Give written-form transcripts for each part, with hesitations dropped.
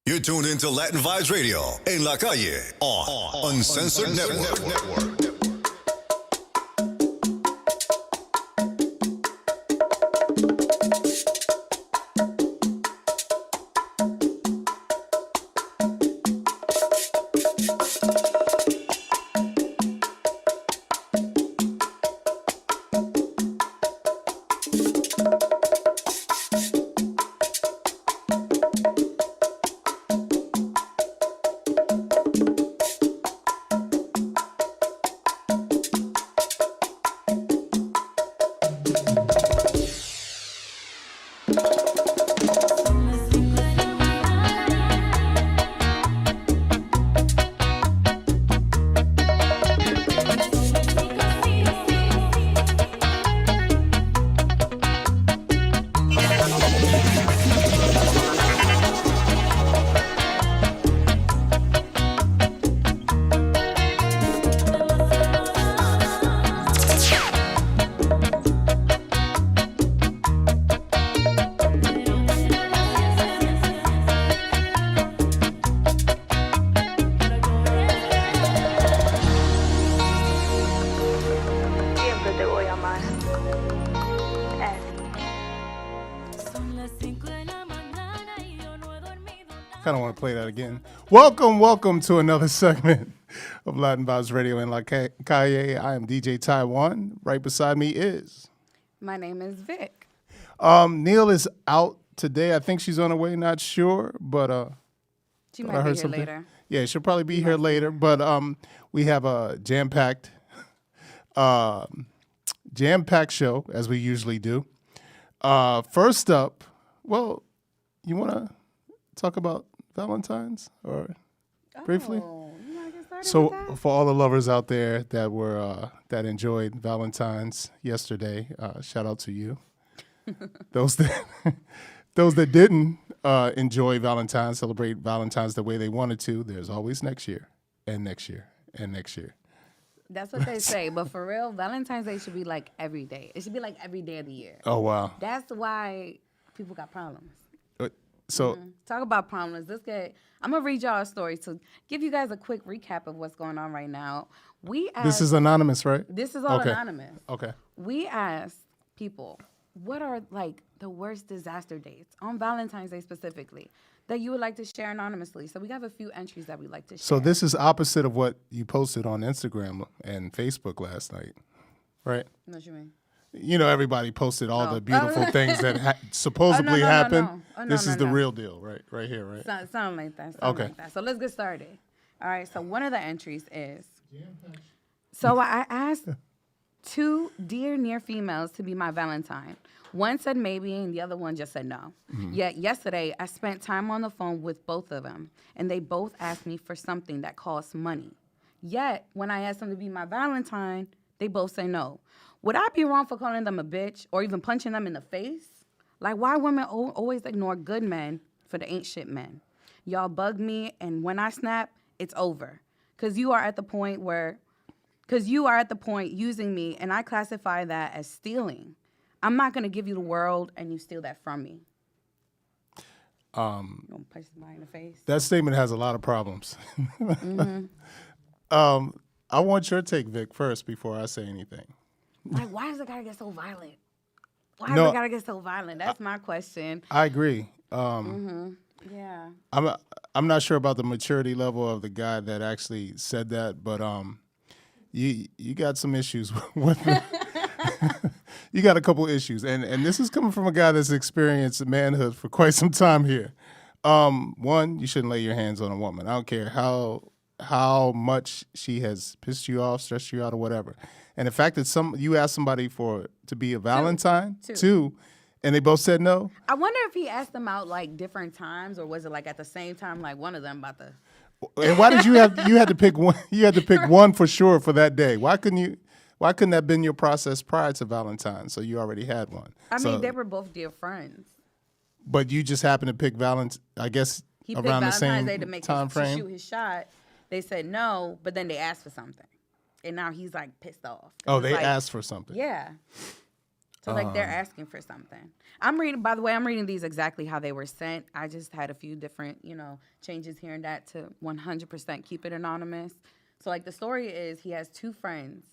You're tuned into Latin Vibes Radio en la calle on Uncensored Network. Siempre te voy a amar. Kind of want to play that again. Welcome to another segment of Latin Vibes Radio in La Calle. I am DJ Taiwan. Right beside me is My name is Vic. Neil is out today. I think she's on her way. Not sure, but She thought might I be heard here something. later. Yeah, she'll probably be here later. But we have a jam-packed show as we usually do. First up, well, you want to talk about Valentine's or briefly? Oh, you wanna get started So with that? for all the lovers out there that were that enjoyed Valentine's yesterday, shout out to you. those that didn't enjoy Valentine's, celebrate Valentine's the way they wanted to, there's always next year and next year and next year. That's what they say. But for real, Valentine's Day should be like every day. It should be like every day of the year. Oh wow. That's why people got problems. So Talk about problems. I'm gonna read y'all a story to give you guys a quick recap of what's going on right now. this is anonymous, right? This is all Okay. anonymous. Okay. We asked people what are like the worst disaster dates on Valentine's Day specifically that you would like to share anonymously. So we have a few entries that we'd like to share. So this is opposite of what you posted on Instagram and Facebook last night, right? What you mean? You know, everybody posted all the beautiful things that supposedly no, happened. no. Oh, no, This no, is the no. real deal, right? Right here, right? Sound like that. Okay. Like that. So let's get started. All right. So one of the entries is. So I asked two dear near females to be my Valentine. One said maybe, and the other one just said no. Yet yesterday, I spent time on the phone with both of them, and they both asked me for something that costs money. Yet when I asked them to be my Valentine, they both say no. Would I be wrong for calling them a bitch or even punching them in the face? Like, why women always ignore good men for the ain't shit men? Y'all bug me, and when I snap, it's over. Because you are at the point using me, and I classify that as stealing. I'm not going to give you the world, and you steal that from me. You going to punch somebody in the face? That statement has a lot of problems. I want your take, Vic, first before I say anything. Like, why does it got to get so violent? Why No, does it got to get so violent? That's my question. I agree. Yeah. I'm not sure about the maturity level of the guy that actually said that, but you got some issues with me. You got a couple issues, and this is coming from a guy that's experienced manhood for quite some time here. One, you shouldn't lay your hands on a woman. I don't care how much she has pissed you off, stressed you out, or whatever. And the fact that you asked somebody to be a Valentine, two, and they both said no. I wonder if he asked them out like different times, or was it like at the same time, like one of them about to. And why did you had to pick one? You had to pick one for sure for that day. Why couldn't that have been your process prior to Valentine's? So you already had one. I mean, they were both dear friends. But you just happened to pick Valentine's, I guess, He picked around the Valentine's Day same to make time to frame. shoot his shot. They said no, but then they asked for something, and now he's like pissed off. Oh, It's they like, asked for something. Yeah. So like they're asking for something. By the way, I'm reading these exactly how they were sent. I just had a few different, changes here and that to 100% keep it anonymous. So like the story is he has two friends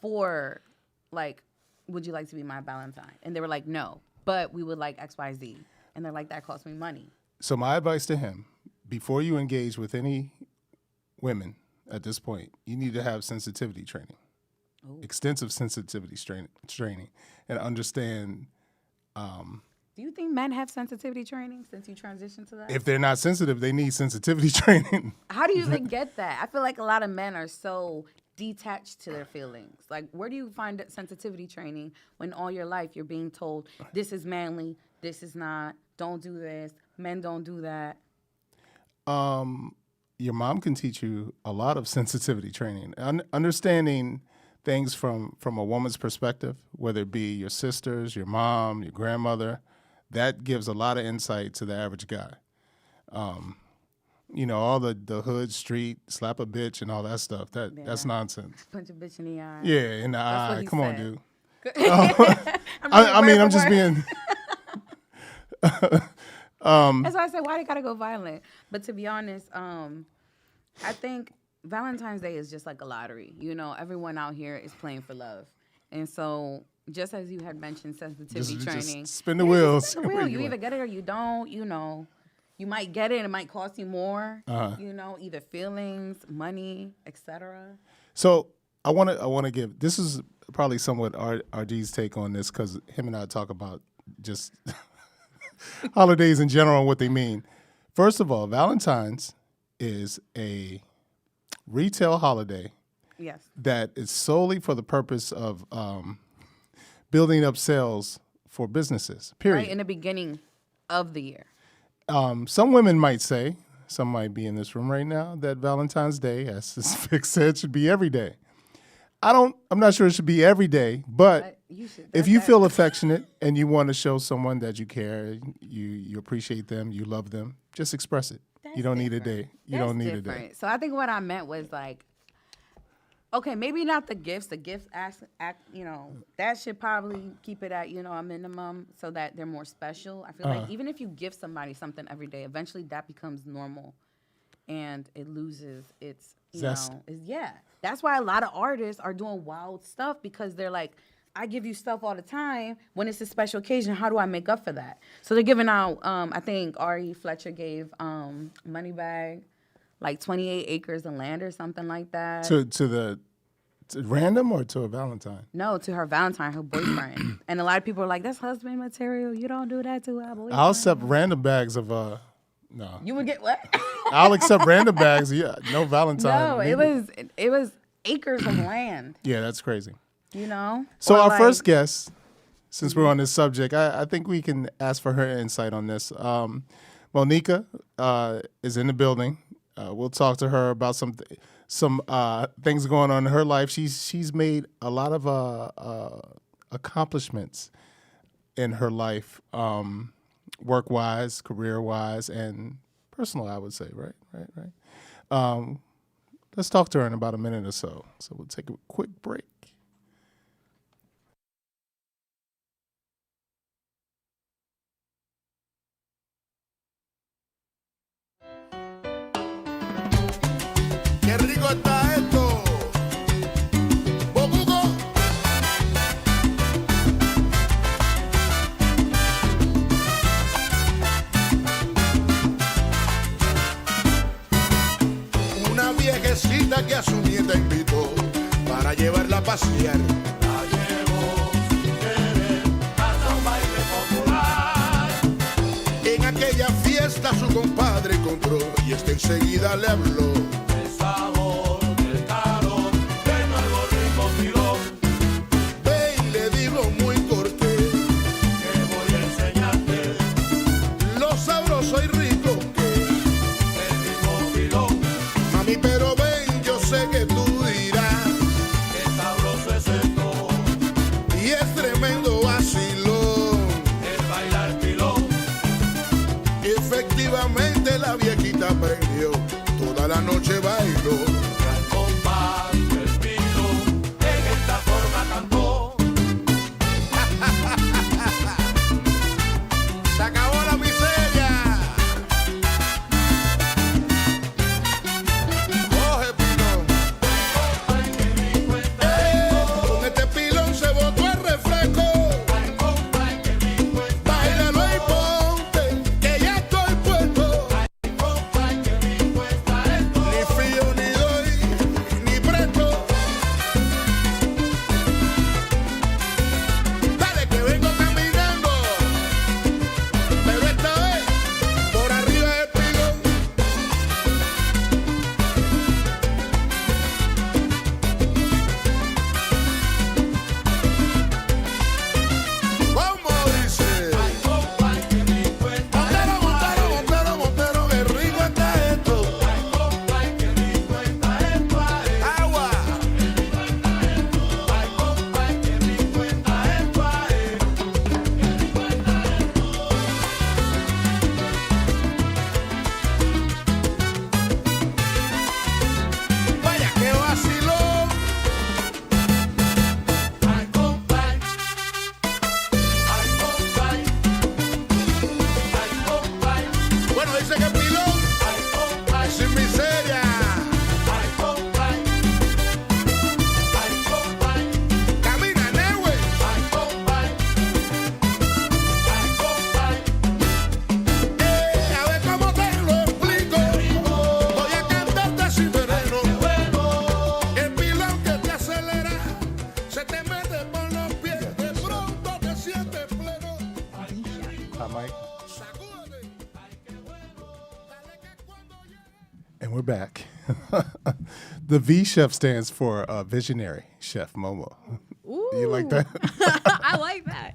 for like, would you like to be my Valentine? And they were like, no, but we would like XYZ. And they're like, that costs me money. So my advice to him, before you engage with any women at this point, you need to have sensitivity training. Extensive sensitivity training, and understand. Do you think men have sensitivity training since you transitioned to that? If they're not sensitive, they need sensitivity training. How do you even get that? I feel like a lot of men are so detached to their feelings. Like, where do you find that sensitivity training when all your life you're being told, this is manly, this is not, don't do this, men don't do that? Your mom can teach you a lot of sensitivity training. Understanding things from a woman's perspective, whether it be your sisters, your mom, your grandmother, that gives a lot of insight to the average guy. All the hood, street, slap a bitch and all that stuff, that's nonsense. Punch a bitch in the eye. Yeah, in the eye. Come on, said. dude. I'm just being... That's why I said, why they gotta go violent? But to be honest, I think Valentine's Day is just like a lottery. Everyone out here is playing for love. And so just as you had mentioned sensitivity training. Just spin the wheels. Spin the wheel. You either get it or you don't, You might get it and it might cost you more, either feelings, money, etc. So I want to give, this is probably somewhat RG's take on this because him and I talk about just holidays in general and what they mean. First of all, Valentine's is a retail holiday that is solely for the purpose of building up sales for businesses, period. Right, in the beginning of the year. Some women might say, some might be in this room right now, that Valentine's Day, as Vic said, should be every day. I'm not sure it should be every day, but if you feel affectionate and you want to show someone that you care, you appreciate them, you love them, just express it. You don't need a day. You don't need a day. So I think what I meant was like, okay, maybe not the gifts. The gifts act, that should probably keep it at, a minimum so that they're more special. I feel like even if you give somebody something every day, eventually that becomes normal and it loses its, zest. That's why a lot of artists are doing wild stuff because they're like, I give you stuff all the time. When it's a special occasion, how do I make up for that? So they're giving out, I think Ari Fletcher gave Moneybagg like 28 acres of land or something like that. To random or to a Valentine? No, to her Valentine, her boyfriend. And a lot of people are like, that's husband material. You don't do that to our boyfriend. I'll accept random bags of, no. You would get what? I'll accept random bags, no Valentine. No, it was acres of land. Yeah, that's crazy. Or So our first guest, since we're on this subject, I think we can ask for her insight on this. Monica is in the building. We'll talk to her about some things going on in her life. She's made a lot of accomplishments in her life, work-wise, career-wise, and personal, I would say, right. Let's talk to her in about a minute or so. So we'll take a quick break. Qué rico está esto. Bocuco. Una viejecita que a su nieta invitó para llevarla a pasear. La llevó sin querer hasta un baile popular. En aquella fiesta su compadre encontró y enseguida le habló. Noche And we're back. The V Chef stands for Visionary Chef Momo. Ooh. You like that? I like that.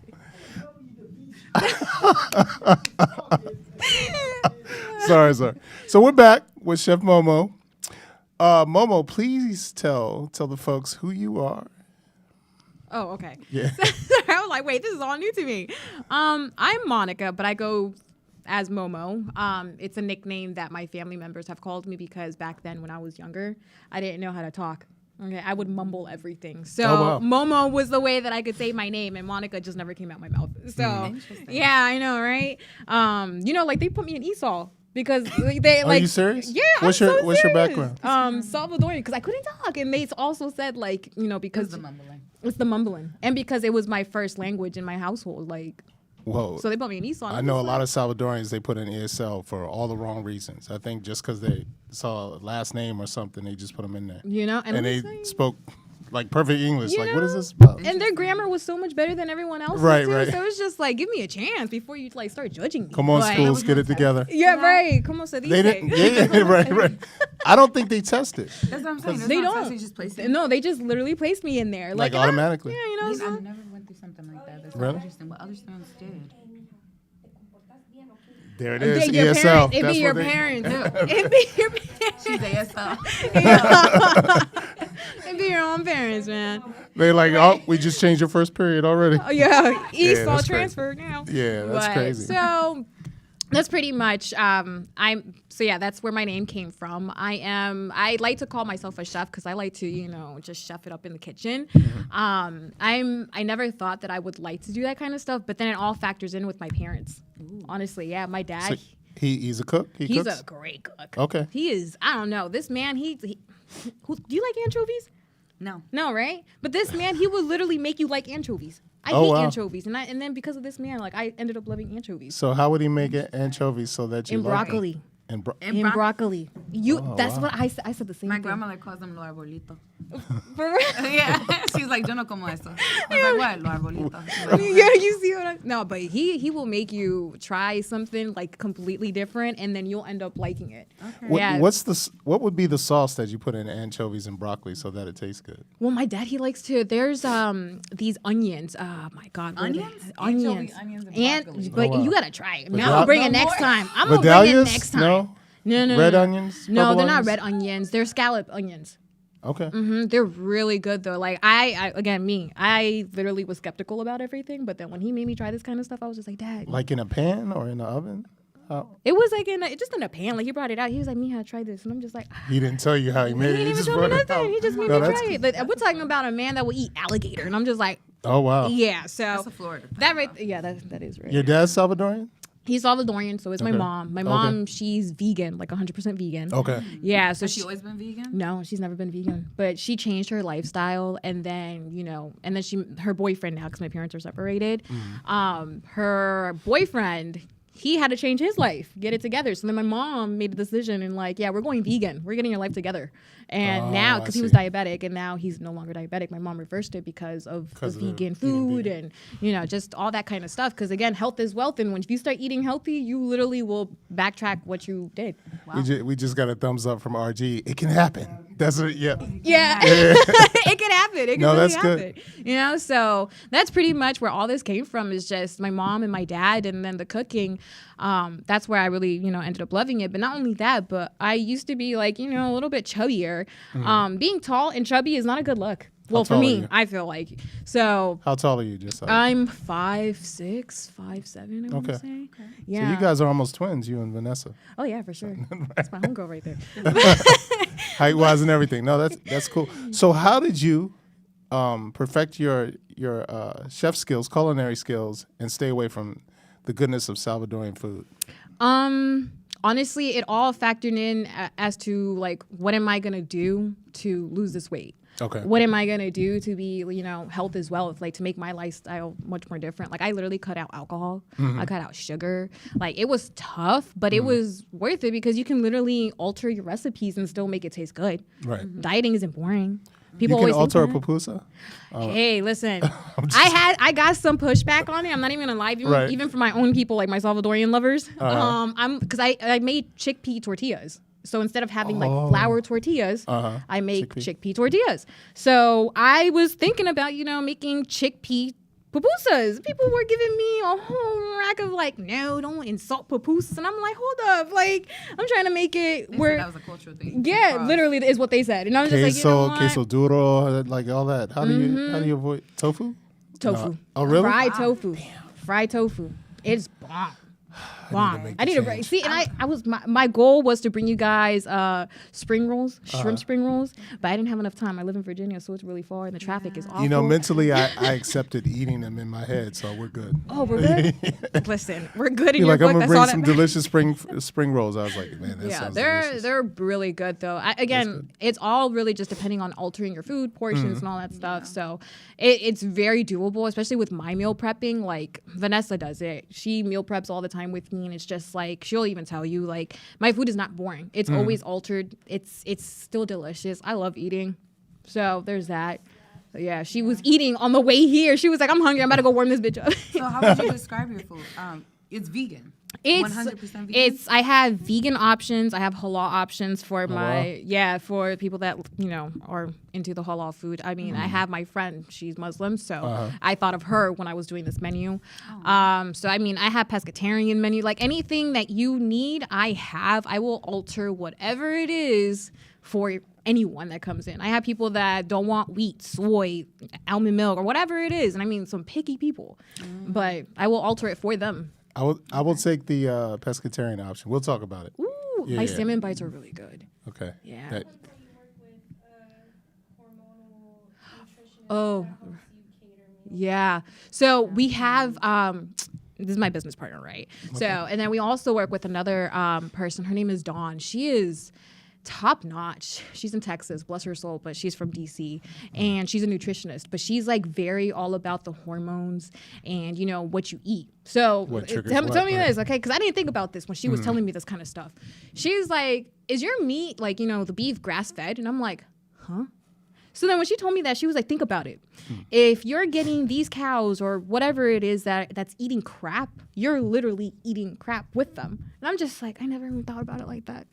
Sorry. So we're back with Chef Momo. Momo, please tell the folks who you are. Oh, okay. Yeah. I was like, wait, this is all new to me. I'm Monica, but I go as Momo. It's a nickname that my family members have called me because back then when I was younger, I didn't know how to talk. Okay, I would mumble everything. So Oh, wow. Momo was the way that I could say my name, and Monica just never came out my mouth. So yeah, I know, right? Like they put me in Esau. Because they Are like, you serious? Yeah, What's I'm your so What's your serious. background? Salvadorian, because I couldn't talk, and they also said like, because it's the mumbling, and because it was my first language in my household, like, Whoa. so they put me in Esau. I know a lot of Salvadorians, they put in ESL for all the wrong reasons. I think just because they saw a last name or something, they just put them in there. and they I'm saying, spoke like perfect English. You Like, what is know? this about? and their grammar was so much better than everyone else's. Right, too. right. So it's just like, give me a chance before you like start judging me. Come on, But- schools, get it together. Yeah, right. Como se dice? They didn't. Yeah, right. I don't think they tested. That's what I'm saying. They don't. They just place it. No, they just literally placed me in there, Like and automatically. Yeah, I so- never went through something like that. That's Really? interesting. What other students did. There it is. Your ESL. parents, it'd That's be your what they- parents. It'd be your parents. She's ASL. It'd be your own parents, man. They like, oh, we just changed your first period already. Oh yeah, Esau that's transfer now. Yeah, that's crazy. So that's pretty much. That's where my name came from. I like to call myself a chef because I like to, just chef it up in the kitchen. I never thought that I would like to do that kind of stuff, but then it all factors in with my parents. Honestly, yeah, my dad. So he's a cook. He He's cooks? a great cook. Okay. He is. I don't know. This man. Do you like anchovies? No. No, right? But this man, he will literally make you like anchovies. I Oh, hate wow. anchovies, and then because of this man, like I ended up loving anchovies. So how would he make it anchovies so that you In like broccoli. it? In In broccoli. That's wow. what I said. I said the same My thing. grandmother calls them lo arbolito. For real? Yeah. She's like, yo no como eso. I was like, what? Lo arbolito. She's like, Yeah, you see what I No, but he will make you try something like completely different, and then you'll end up liking it. Yeah. What would be the sauce that you put in anchovies and broccoli so that it tastes good? Well, my dad, he likes to. There's these onions. Oh my God, what are they? Onions? Onions, Anchovy onions and broccoli. but Oh, wow. you gotta try it. Vidal- Now I'll bring it No next more. time. I'm gonna bring it Vidalias? next time. No? No. Red onions? No, Purple they're not onions? red onions. They're scallop onions. Okay. They're really good though. Like I literally was skeptical about everything, but then when he made me try this kind of stuff, I was just like, Dad. Like in a pan or in the oven? It was like just in a pan. Like he brought it out. He was like, Mija, try this, and I'm just like. He didn't tell you how he He made it. didn't even just tell me brought it nothing. out. He just made No, me that's try it. But we're talking about a man that will eat alligator, and I'm just like, Oh, wow. yeah. So That's a Florida thing, that right, yeah, that is right. Your dad's Salvadorian? He's Salvadorian, so is my Okay. mom. My Okay. mom, she's vegan, like 100% vegan. Okay. Yeah, so Has she always been vegan? No, she's never been vegan, but she changed her lifestyle, and then her boyfriend now, because my parents are separated. Her boyfriend, he had to change his life, get it together. So then my mom made a decision and like, yeah, we're going vegan. We're getting your life together. And now, I because he was see. diabetic, and now he's no longer diabetic. My mom reversed it because of the of the vegan eating food vegan. and just all that kind of stuff. Because again, health is wealth, and when you start eating healthy, you literally will backtrack what you did. We just got a thumbs up from RG. It can happen. That's it. Yeah. Yeah, it could happen. It could No, really that's good. happen. So that's pretty much where all this came from. Is just my mom and my dad, and then the cooking. That's where I really, ended up loving it. But not only that, but I used to be like, a little bit chubbier. Being tall and chubby is not a good look. Well, for tall are me, you? I feel like. So How tall are you? Just so I'm 5'6", 5'7", I want to Okay. say. So Yeah. you guys are almost twins, you and Vanessa. Oh yeah, for sure. That's my homegirl right there. Height wise and everything. No, that's cool. So how did you perfect your chef skills, culinary skills, and stay away from the goodness of Salvadorian food? Honestly, it all factored in as to like, what am I gonna do to lose this weight? Okay. What am I gonna do to be, health is wealth, like to make my lifestyle much more different? Like I literally cut out alcohol, I cut out sugar. Like it was tough, but it was worth it because you can literally alter your recipes and still make it taste good. Right. Dieting isn't boring. You People can always alter a think that. pupusa? Hey, listen, I got some pushback on it. I'm not even gonna lie, even for my own people, like my Salvadorian lovers. Because I made chickpea tortillas. So instead of having like flour tortillas, I make Chickpea. chickpea tortillas. So I was thinking about, making chickpea pupusas. People were giving me a whole rack of like, no, don't insult pupusas. And I'm like, hold up. Like, I'm trying to make it They where. said that was a cultural thing. Yeah, literally is what they said. And I was just like, queso duro, like all that. How do you avoid tofu? Tofu. No. Oh, really? Fried tofu. Fried tofu. It's bomb. Bomb. I need to break. See, and I was my goal was to bring you guys spring rolls, shrimp spring rolls, but I didn't have enough time. I live in Virginia, so it's really far, and the traffic is awful. Mentally, I accepted eating them in my head, so we're good. Oh, we're good. Listen, we're good in You're your like, book. I'm gonna That's bring all some that delicious spring rolls. I was like, man, that yeah, sounds they're delicious. really good though. Again, it's all really just depending on altering your food portions and all that stuff. So it's very doable, especially with my meal prepping. Like Vanessa does it. She meal preps all the time with me, and it's just like she'll even tell you like my food is not boring. It's always altered. It's still delicious. I love eating. So there's that. But yeah, she was eating on the way here. She was like, I'm hungry. I'm about to go warm this bitch up. So how would you describe your food? It's vegan. It's 100% vegan? I have vegan options. I have halal options for for people that are into the halal food. I mean, I have my friend, she's Muslim, so I thought of her when I was doing this menu. So I mean, I have pescatarian menu, like anything that you need, I have. I will alter whatever it is for anyone that comes in. I have people that don't want wheat, soy, almond milk, or whatever it is, and I mean some picky people, but I will alter it for them. I will take the pescatarian option. We'll talk about it. Ooh, Yeah, my yeah. salmon bites are really good. Okay. Yeah. That- Oh, yeah. So we have this is my business partner, right? So and then we also work with another person. Her name is Dawn. She is top notch. She's in Texas, bless her soul, but she's from DC, and she's a nutritionist. But she's like very all about the hormones and what you eat. So What triggers tell what, me right. this, okay? Because I didn't think about this when she was telling me this kind of stuff. She's like, "Is your meat like the beef grass fed?" And I'm like, "Huh?" So then when she told me that, she was like, think about it. If you're getting these cows or whatever it is that's eating crap, you're literally eating crap with them. And I'm just like, I never even thought about it like that.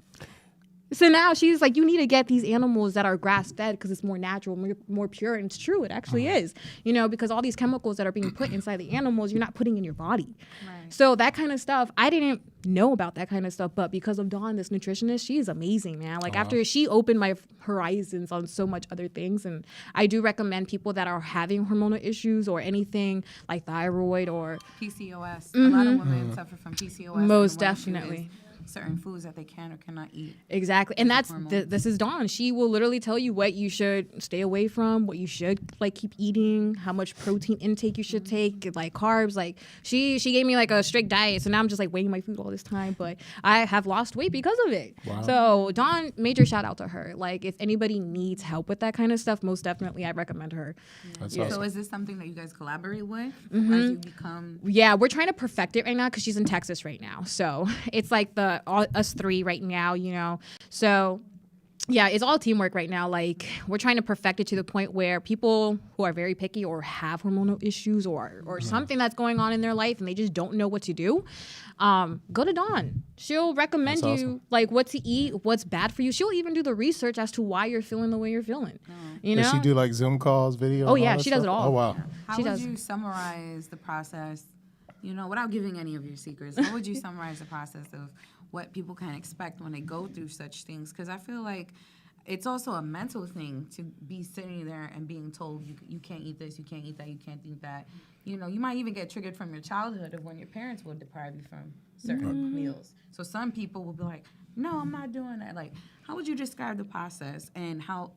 So now she's like, you need to get these animals that are grass fed because it's more natural, more pure. And it's true. It actually is, because all these chemicals that are being put inside the animals, you're not putting in your body. Right. So that kind of stuff, I didn't know about that kind of stuff. But because of Dawn, this nutritionist, she is amazing, man. Like after she opened my horizons on so much other things. And I do recommend people that are having hormonal issues or anything like thyroid or PCOS. A lot of women suffer from PCOS. and Most one issue definitely. is certain foods that they can or cannot eat. Exactly. And that's hormones. this is Dawn. She will literally tell you what you should stay away from, what you should like keep eating, how much protein intake you should take, like carbs. Like she gave me like a strict diet. So now I'm just like weighing my food all this time, but I have lost weight because of it. Wow. So Dawn, major shout out to her. Like if anybody needs help with that kind of stuff, most definitely I recommend her. That's So awesome. is this something that you guys collaborate with as you become? Yeah, we're trying to perfect it right now because she's in Texas right now. So it's like us three right now, So yeah, it's all teamwork right now. Like we're trying to perfect it to the point where people who are very picky or have hormonal issues or something that's going on in their life and they just don't know what to do, go to Dawn. She'll recommend That's you awesome. like what to eat, what's bad for you. She'll even do the research as to why you're feeling the way you're feeling. Does she do like Zoom calls, video? Oh and all yeah, that she does it stuff? all. Oh wow. How She would does. you summarize the process, without giving any of your secrets? How would you summarize the process of what people can expect when they go through such things? Because I feel like it's also a mental thing to be sitting there and being told you can't eat this, you can't eat that, you can't eat that. You might even get triggered from your childhood of when your parents will deprive you from certain meals. So some people will be like, no, I'm not doing that. Like, how would you describe the process and how,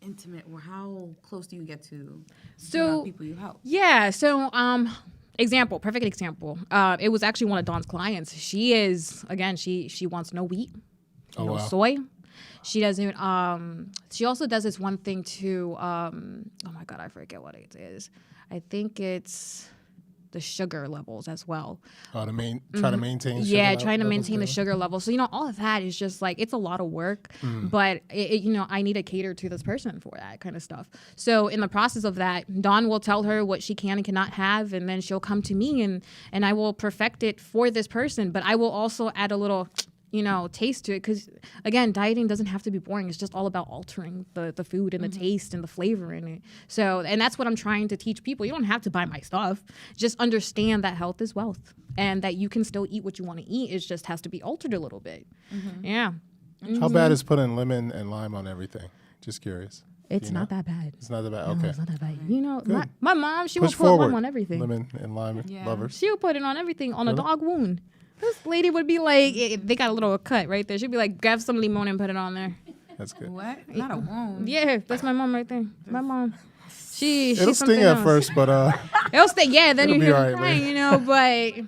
intimate or how close do you get to people you help? Yeah. So, perfect example. It was actually one of Dawn's clients. She is, again, she wants no wheat, no wow. soy. She doesn't, she also does this one thing too. Oh my God, I forget what it is. I think it's the sugar levels as well. Oh, try to maintain. Yeah, sugar trying to levels maintain the there? sugar level. So, all of that is just like, it's a lot of work, but I need to cater to this person for that kind of stuff. So in the process of that, Dawn will tell her what she can and cannot have. And then she'll come to me and I will perfect it for this person. But I will also add a little taste to it. Because again, dieting doesn't have to be boring. It's just all about altering the food and the taste and the flavor in it. So, and that's what I'm trying to teach people. You don't have to buy my stuff. Just understand that health is wealth and that you can still eat what you want to eat. It just has to be altered a little bit. Yeah. How bad is putting lemon and lime on everything? Just curious. It's not that bad. It's not that bad. No, Okay. it's not that bad. My mom, she Push will put forward. lime on everything. Lemon and lime lovers. She'll put it on everything, on a dog wound. This lady would be like, they got a little cut right there. She'd be like, grab some limon and put it on there. That's good. What? Not a wound. Yeah, that's my mom right there. My mom. She's It'll something sting at else. first, but It'll sting, yeah, then It'll you be hear all her right crying,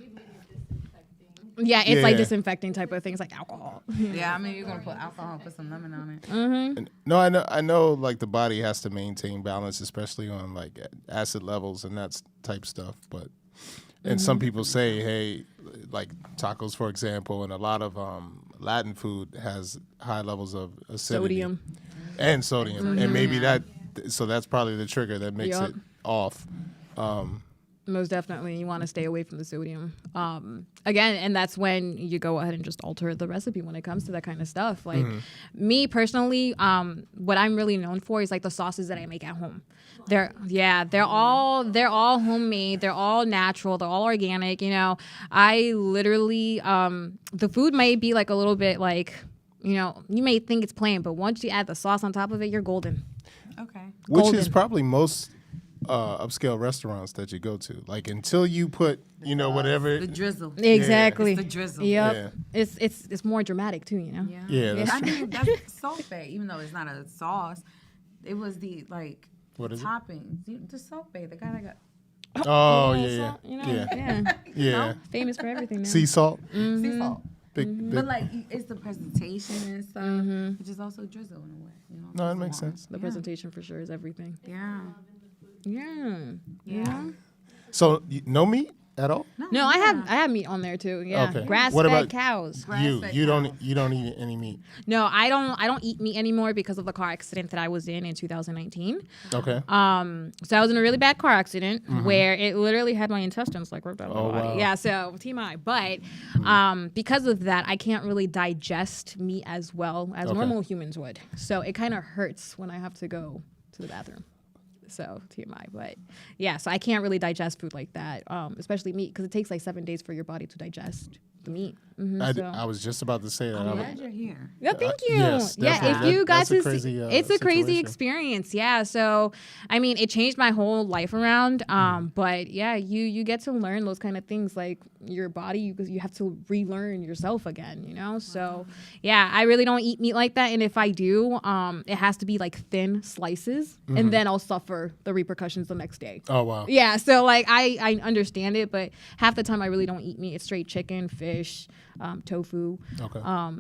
but yeah, it's like Yeah. disinfecting type of things, like alcohol. Yeah, I mean, you're gonna put alcohol, put some lemon on it. no, I know. Like the body has to maintain balance, especially on like acid levels and that type stuff. But and some people say, hey, like tacos, for example, and a lot of Latin food has high levels of acidity Sodium. and sodium, and maybe that. So that's probably the trigger that makes Yup. it off. Most definitely, you want to stay away from the sodium. Again, and that's when you go ahead and just alter the recipe when it comes to that kind of stuff. Like me personally, what I'm really known for is like the sauces that I make at home. They're all homemade. They're all natural. They're all organic. I literally, the food might be like a little bit like, you may think it's plain, but once you add the sauce on top of it, you're golden. Okay. Which is Golden. probably most upscale restaurants that you go to. Like until you put, whatever. The drizzle. Exactly. It's the drizzle. Yep. Yeah. It's more dramatic too. Yeah, that's I true. mean, that's salt bay, even though it's not a sauce. It was the What is it? toppings. The salt bay, the guy that got. Oh Yeah, yeah, salt, yeah, yeah. yeah. Famous for everything now. Sea salt, Sea salt. big. But it's the presentation and stuff, which is also drizzle in a way. No, it drizzle makes on it. sense. The presentation for sure is everything. Yeah. Yeah. So no meat at all? No, I have meat on there too. Yeah. Okay. Grass What fed about cows. Grass-fed You don't eat any meat. No, I don't eat meat anymore because of the car accident that I was in 2019. Okay. So I was in a really bad car accident where it literally had my intestines like ripped out of my body. wow. Yeah, so TMI. But because of that, I can't really digest meat as well as normal humans would. So it kind of hurts when I have to go to the bathroom. So TMI, but yeah, so I can't really digest food like that, especially meat, because it takes like 7 days for your body to digest the meat. I was just about to say that. I'm glad you're here. Yeah, thank you. yes, Yeah, definitely. if you got That's a to crazy, see, it's a crazy situation. experience. Yeah, so I mean, it changed my whole life around. But yeah, you get to learn those kind of things, like your body, you have to relearn yourself again. So yeah, I really don't eat meat like that, and if I do, it has to be like thin slices, and then I'll suffer the repercussions the next day. Oh wow. Yeah, so like I understand it, but half the time I really don't eat meat. It's straight chicken, fish, tofu,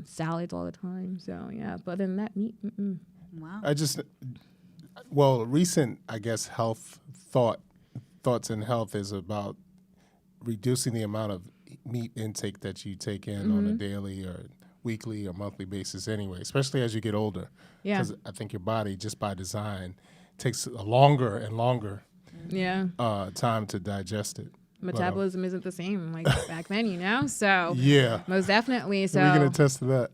salads all the time. So yeah, but then that meat. Wow. Recent I guess thoughts in health is about reducing the amount of meat intake that you take in on a daily or weekly or monthly basis anyway, especially as you get older. Yeah. Because I think your body, just by design, takes a longer and longer Yeah, time to digest it. metabolism isn't the same like back then. So Yeah. most definitely. So We can attest to that.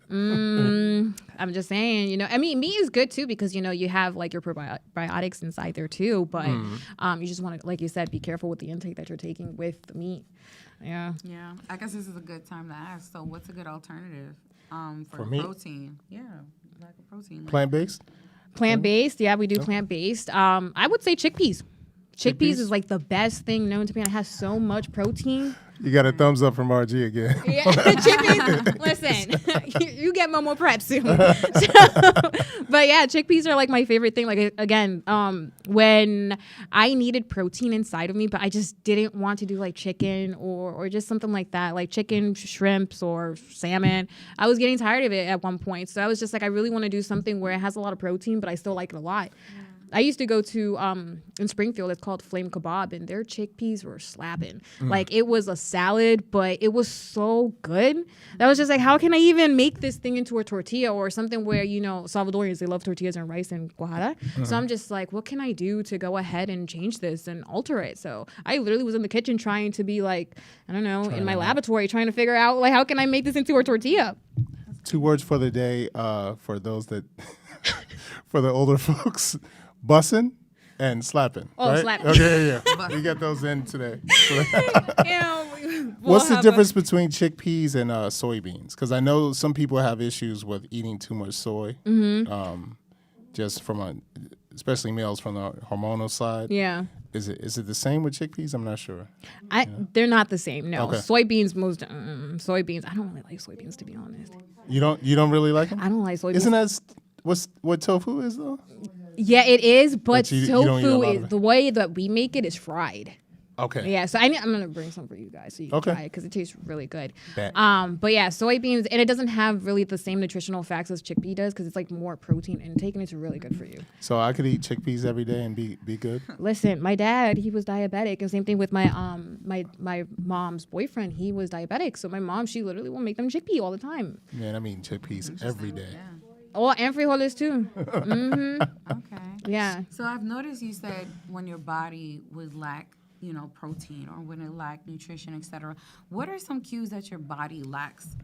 I'm just saying, I mean, meat is good too because you have like your probiotics inside there too. But you just want to, like you said, be careful with the intake that you're taking with the meat. Yeah. Yeah. I guess this is a good time to ask. So, what's a good alternative for meat? protein? Yeah, like a protein. Plant-based? Plant-based, yeah, we do plant-based. I would say chickpeas. Chickpeas is like the best thing known to me. It has so much protein. You got a thumbs up from RG again. Yeah, chickpeas. Listen, you get Momo Prep soon. But yeah, chickpeas are like my favorite thing. Like again, when I needed protein inside of me, but I just didn't want to do like chicken or just something like that, like chicken, shrimps, or salmon. I was getting tired of it at one point, so I was just like, I really want to do something where it has a lot of protein, but I still like it a lot. I used to go to in Springfield. It's called Flame Kebab, and their chickpeas were slapping. Like it was a salad, but it was so good. That was just like, how can I even make this thing into a tortilla or something where Salvadorians, they love tortillas and rice and guajada. So I'm just like, what can I do to go ahead and change this and alter it? So I literally was in the kitchen trying to be like, I don't know, in my laboratory trying to figure out like how can I make this into a tortilla. 2 words for the day for those that, for the older folks, bussin' and slapping. Oh, right? slapping. Okay, yeah. We got those in today. We'll What's the have difference between chickpeas and soybeans? Because I know some people have issues with eating too much soy. Just from especially males from the hormonal side. Yeah. Is it the same with chickpeas? I'm not sure. They're not the same. No, Okay. soybeans soybeans. I don't really like soybeans, to be honest. You don't really like them? I don't like soybeans. Isn't that what tofu is though? Yeah, it is, but you don't eat a tofu lot of is it. the way that we make it is fried. Okay. Yeah, so I'm gonna bring some for you guys so you can Okay. try it because it tastes really good. Bet. But yeah, soybeans, and it doesn't have really the same nutritional facts as chickpea does because it's like more protein intake and it's really good for you. So I could eat chickpeas every day and be good. Listen, my dad, he was diabetic, and same thing with my my mom's boyfriend. He was diabetic, so my mom, she literally will make them chickpea all the time. Man, I'm eating chickpeas every day. Oh, and frijoles too. Okay. Yeah. So I've noticed you said when your body would lack, protein or when it lacked nutrition, etc. What are some cues that your body lacks?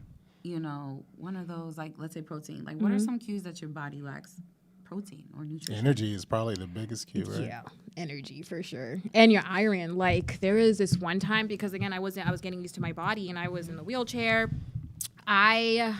One of those, like, let's say protein. Like, what are some cues that your body lacks protein or nutrition? Energy is probably the biggest cue, right? Yeah, energy for sure, and your iron. Like there is this one time because again I was getting used to my body and I was in the wheelchair. I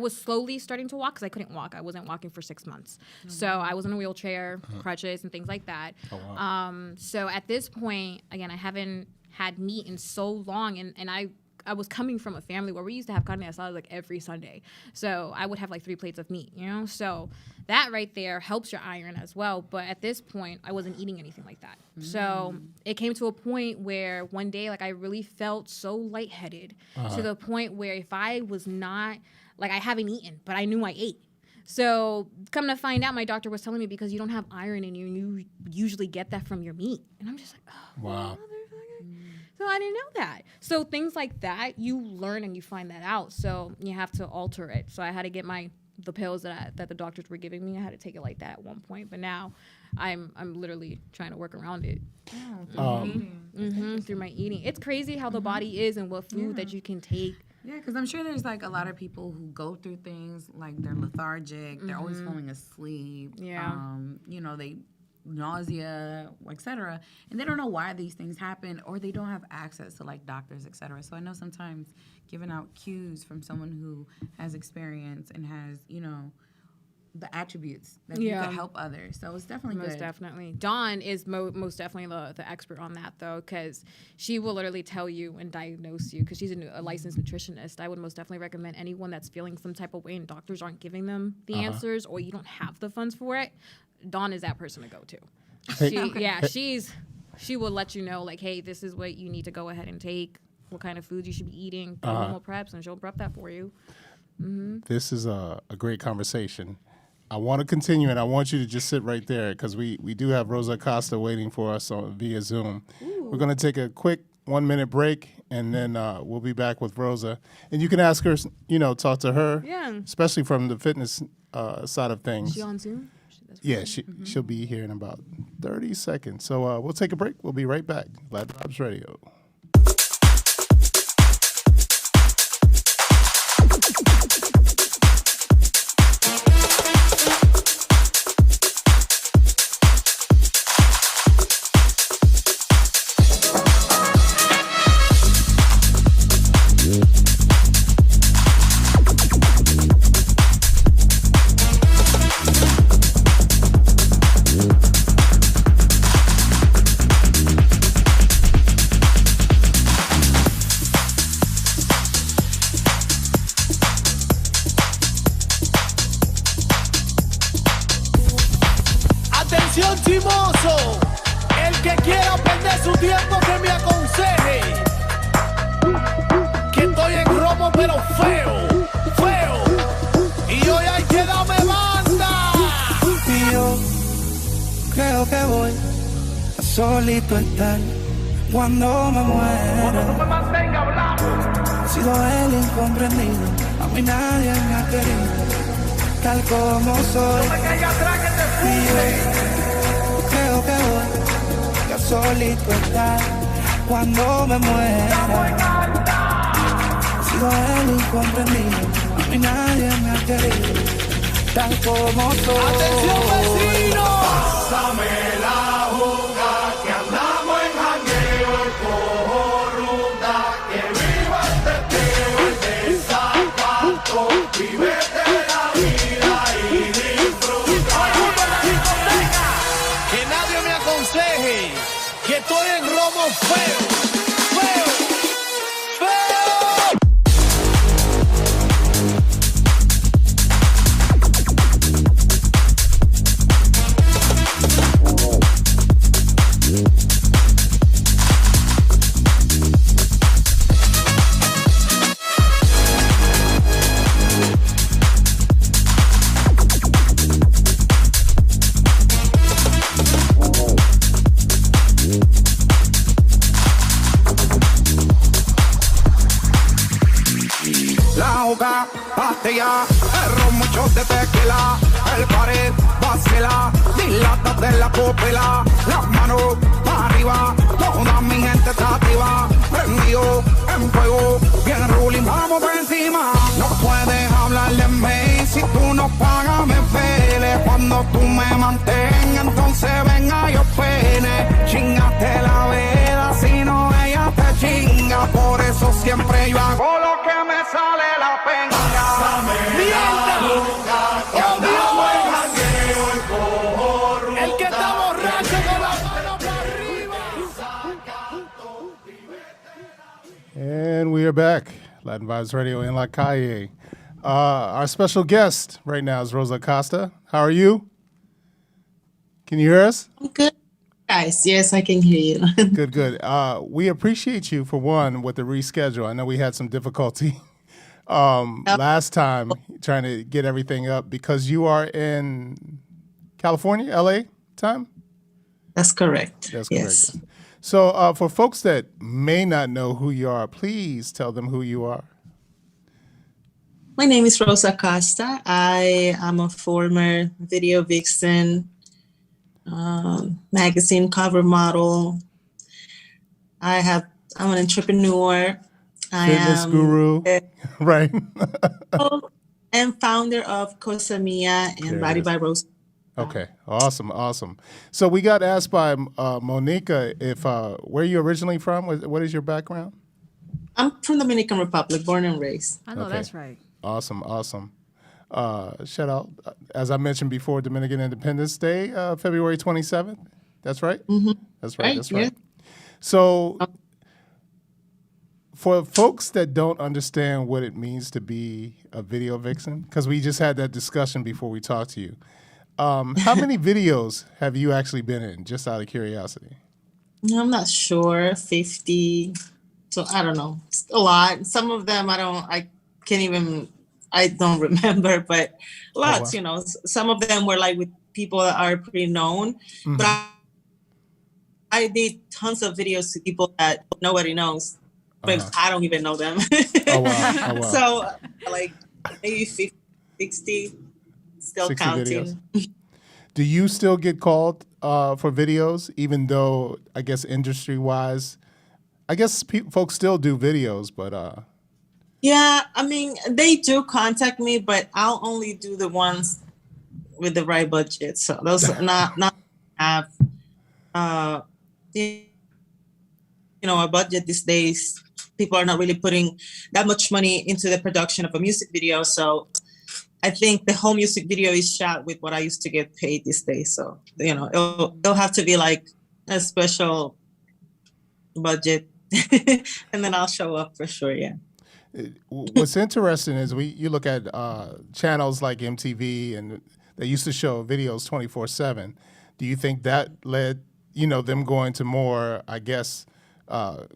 was slowly starting to walk because I couldn't walk. I wasn't walking for 6 months, so I was in a wheelchair, crutches and things like that. Oh, wow. So at this point, again, I haven't had meat in so long, and I was coming from a family where we used to have carne asada like every Sunday. So I would have like 3 plates of meat, So that right there helps your iron as well. But at this point, I wasn't eating anything like that. So it came to a point where one day, like I really felt so lightheaded to the point where if I was not, like I haven't eaten, but I knew I ate. So come to find out, my doctor was telling me because you don't have iron in you, and you usually get that from your meat. And I'm just like, oh, Wow. so I didn't know that. So things like that, you learn and you find that out. So you have to alter it. So I had to get the pills that the doctors were giving me. I had to take it like that at one point. But now I'm literally trying to work around it through my eating. It's crazy how the body is and what food that you can take. Yeah, because I'm sure there's like a lot of people who go through things like they're lethargic, they're always falling asleep. Yeah. They nausea, etc. And they don't know why these things happen, or they don't have access to like doctors, etc. So I know sometimes giving out cues from someone who has experience and has, the attributes that you could help others. So it's definitely Most good. definitely. Dawn is most definitely the expert on that, though, because she will literally tell you and diagnose you, because she's a licensed nutritionist. I would most definitely recommend anyone that's feeling some type of way and doctors aren't giving them the answers, or you don't have the funds for it, Dawn is that person to go to. She will let you know, like, hey, this is what you need to go ahead and take, what kind of foods you should be eating, normal preps, and she'll prep that for you. This is a great conversation. I want to continue, and I want you to just sit right there because we do have Rosa Acosta waiting for us via Zoom. We're going to take a quick 1-minute break, and then we'll be back with Rosa. And you can ask her, talk to her, especially from the fitness side of things. Is she on Zoom? Yeah, she'll be here in about 30 seconds. So we'll take a break. We'll be right back. Glad Vibes Radio. Atención chimoso, el que quiera perder su tiempo que me aconseje, que estoy en romo pero feo, y hoy hay que darme banda. Y yo creo que voy a solito estar cuando me muera. No me mantenga hablando. He sido el incomprendido, a mí nadie me ha querido, tal como soy. No me caiga atrás que te Y fui. yo creo que voy a solito estar cuando me muera. He sido el incomprendido, a mí nadie me ha querido tal como soy. ¡Atención, vecino! Pásame la juga que andamos en jangueo y cojo ruta. Que viva el teteo, el desacato. Vívete la vida y disfruta. Que nadie me aconseje que estoy en romo feo, feo, feo. La juca, pastilla, el ron, muchos de tequila, el pared, vacila, dilatas de la pupila, las manos para arriba, toda mi gente está activa, prendido en fuego, bien ruling, vamos por encima. No puedes hablar de mí si tú no pagas, me pele. Cuando tú me mantengas, entonces venga yo pene. Chingaste la vela, si no ella te chinga, por eso siempre yo hago lo que me sale la pena. El que está borracho con la mano para arriba. And we are back. Latin Vibes Radio in La Calle. Our special guest right now is Rosa Acosta. How are you? Can you hear us? I'm good, guys. Yes, I can hear you. Good, good. We appreciate you, for one, with the reschedule. I know we had some difficulty last time trying to get everything up because you are in California, LA time? That's correct. That's correct. Yes. So for folks that may not know who you are, please tell them who you are. My name is Rosa Acosta. I am a former video vixen, magazine cover model. I'm an entrepreneur. Fitness guru, right? And founder of Cosa Mia and Body by Rosa. Okay, awesome, awesome. So we got asked by Monica if where are you originally from? What is your background? I'm from Dominican Republic, born and raised. I know Okay. that's right. Awesome, awesome. Shout out, as I mentioned before, Dominican Independence Day, February 27th. That's right? Mm-hmm. That's right, Right, that's right. yeah. So for folks that don't understand what it means to be a video vixen, because we just had that discussion before we talked to you, how many videos have you actually been in, just out of curiosity? I'm not sure, 50. So I don't know. It's a lot. Some of them I don't remember, but lots, wow. you know. Some of them were like with people that are pretty known. Mhm. But I did tons of videos to people that nobody knows, but I don't even know them. Oh, wow. Oh, wow. So like maybe 50, 60, still 60 counting. videos. Do you still get called for videos, even though I guess industry-wise, I guess folks still do videos, but Yeah, I mean, they do contact me, but I'll only do the ones with the right budget. So those are not have you know, a budget these days. People are not really putting that much money into the production of a music video. So I think the whole music video is shot with what I used to get paid these days. So, you know, it'll have to be like a special budget and then I'll show up for sure. Yeah. What's interesting is you look at channels like MTV, and they used to show videos 24/7. Do you think that led, them going to more, I guess,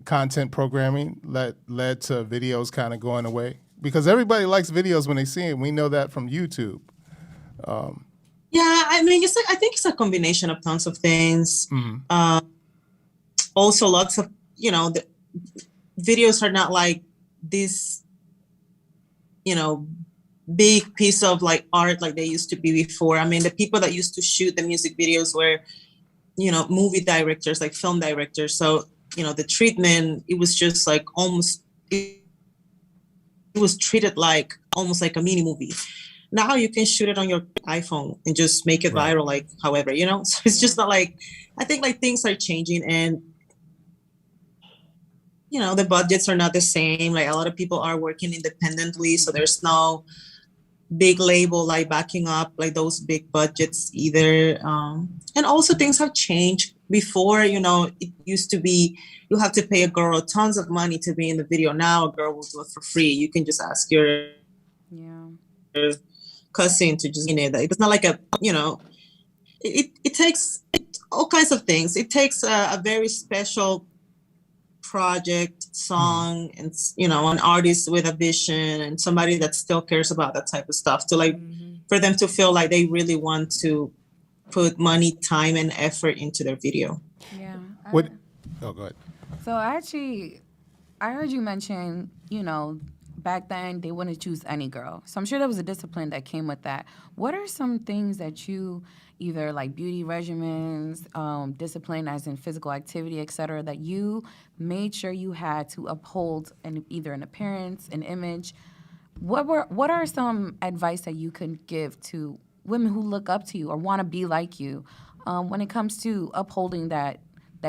content programming led to videos kind of going away? Because everybody likes videos when they see it. We know that from YouTube. Yeah, I mean, I think it's a combination of tons of things. Mm-hmm. Also, lots of, the videos are not like this, big piece of like art like they used to be before. I mean, the people that used to shoot the music videos were, movie directors, like film directors. So, the treatment, it was just like almost, it was treated like almost like a mini movie. Now you can shoot it on your iPhone and just make it viral, like however, you know. So it's just not like, I think like things are changing, and you know, the budgets are not the same. Like a lot of people are working independently, so there's no big label like backing up like those big budgets either. And also things have changed. Before, you know, it used to be you have to pay a girl tons of money to be in the video. Now a girl will do it for free. You can just ask your cousin to just, you know, it's not like a, you know, it takes all kinds of things. It takes a very special project, song, and, you know, an artist with a vision and somebody that still cares about that type of stuff to like, for them to feel like they really want to put money, time, and effort into their video. Yeah. What? Oh, go ahead. So actually, I heard you mention, you know, back then they wouldn't choose any girl. So I'm sure there was a discipline that came with that. What are some things that you, either like beauty regimens, discipline as in physical activity, et cetera, that you made sure you had to uphold either an appearance, an image? What are some advice that you could give to women who look up to you or want to be like you when it comes to upholding that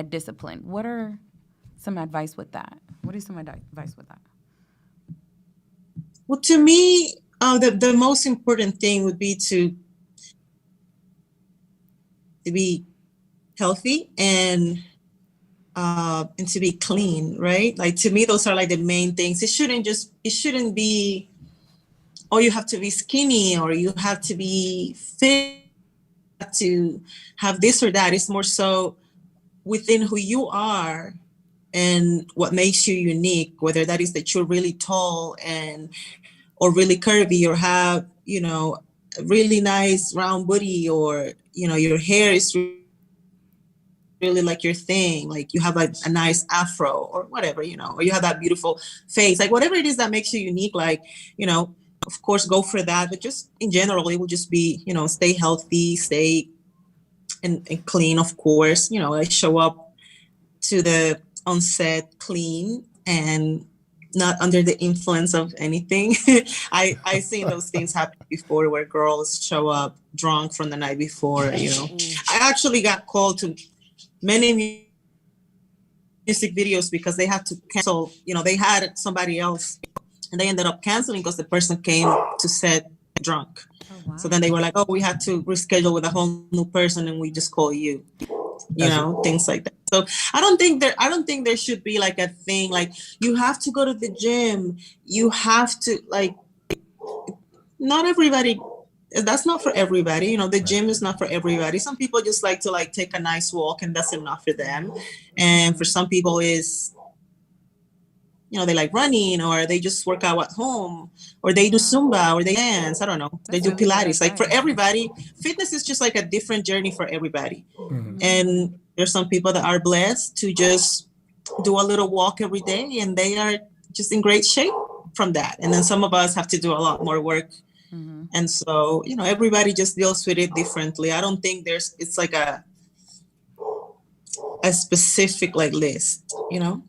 discipline? What are some advice with that? What is some advice with that? Well, to me, the most important thing would be to be healthy and to be clean, right? Like, to me, those are like the main things. It shouldn't be, oh, you have to be skinny or you have to be fit to have this or that. It's more so within who you are and what makes you unique, whether that is that you're really tall or really curvy, or have, you know, a really nice round booty, or, you know, your hair is really like your thing, like you have like a nice afro or whatever, you know, or you have that beautiful face, like whatever it is that makes you unique, like, you know, of course go for that. But just in general, it will just be, you know, stay healthy, stay and clean, of course. You know, I show up to the on set clean and not under the influence of anything. I've seen those things happen before, where girls show up drunk from the night before, you know. I actually got called to many music videos because they had to cancel, you know, they had somebody else and they ended up canceling because the person came to set drunk. Oh, wow. So then they were like, oh, we had to reschedule with a whole new person and we just call you. You know, things like that. So I don't think there should be like a thing like you have to go to the gym. You have to, like, not everybody, that's not for everybody. You know, the gym is not for everybody. Some people just like to like take a nice walk and that's enough for them. And for some people is, you know, they like running, or they just work out at home, or they do Zumba, or they dance. I don't know. They do Pilates. Like, for everybody, fitness is just like a different journey for everybody. Mm-hmm. And there's some people that are blessed to just do a little walk every day and they are just in great shape from that. And then some of us have to do a lot more work. Mm-hmm. And so, you know, everybody just deals with it differently. I don't think it's like a specific like list, you know?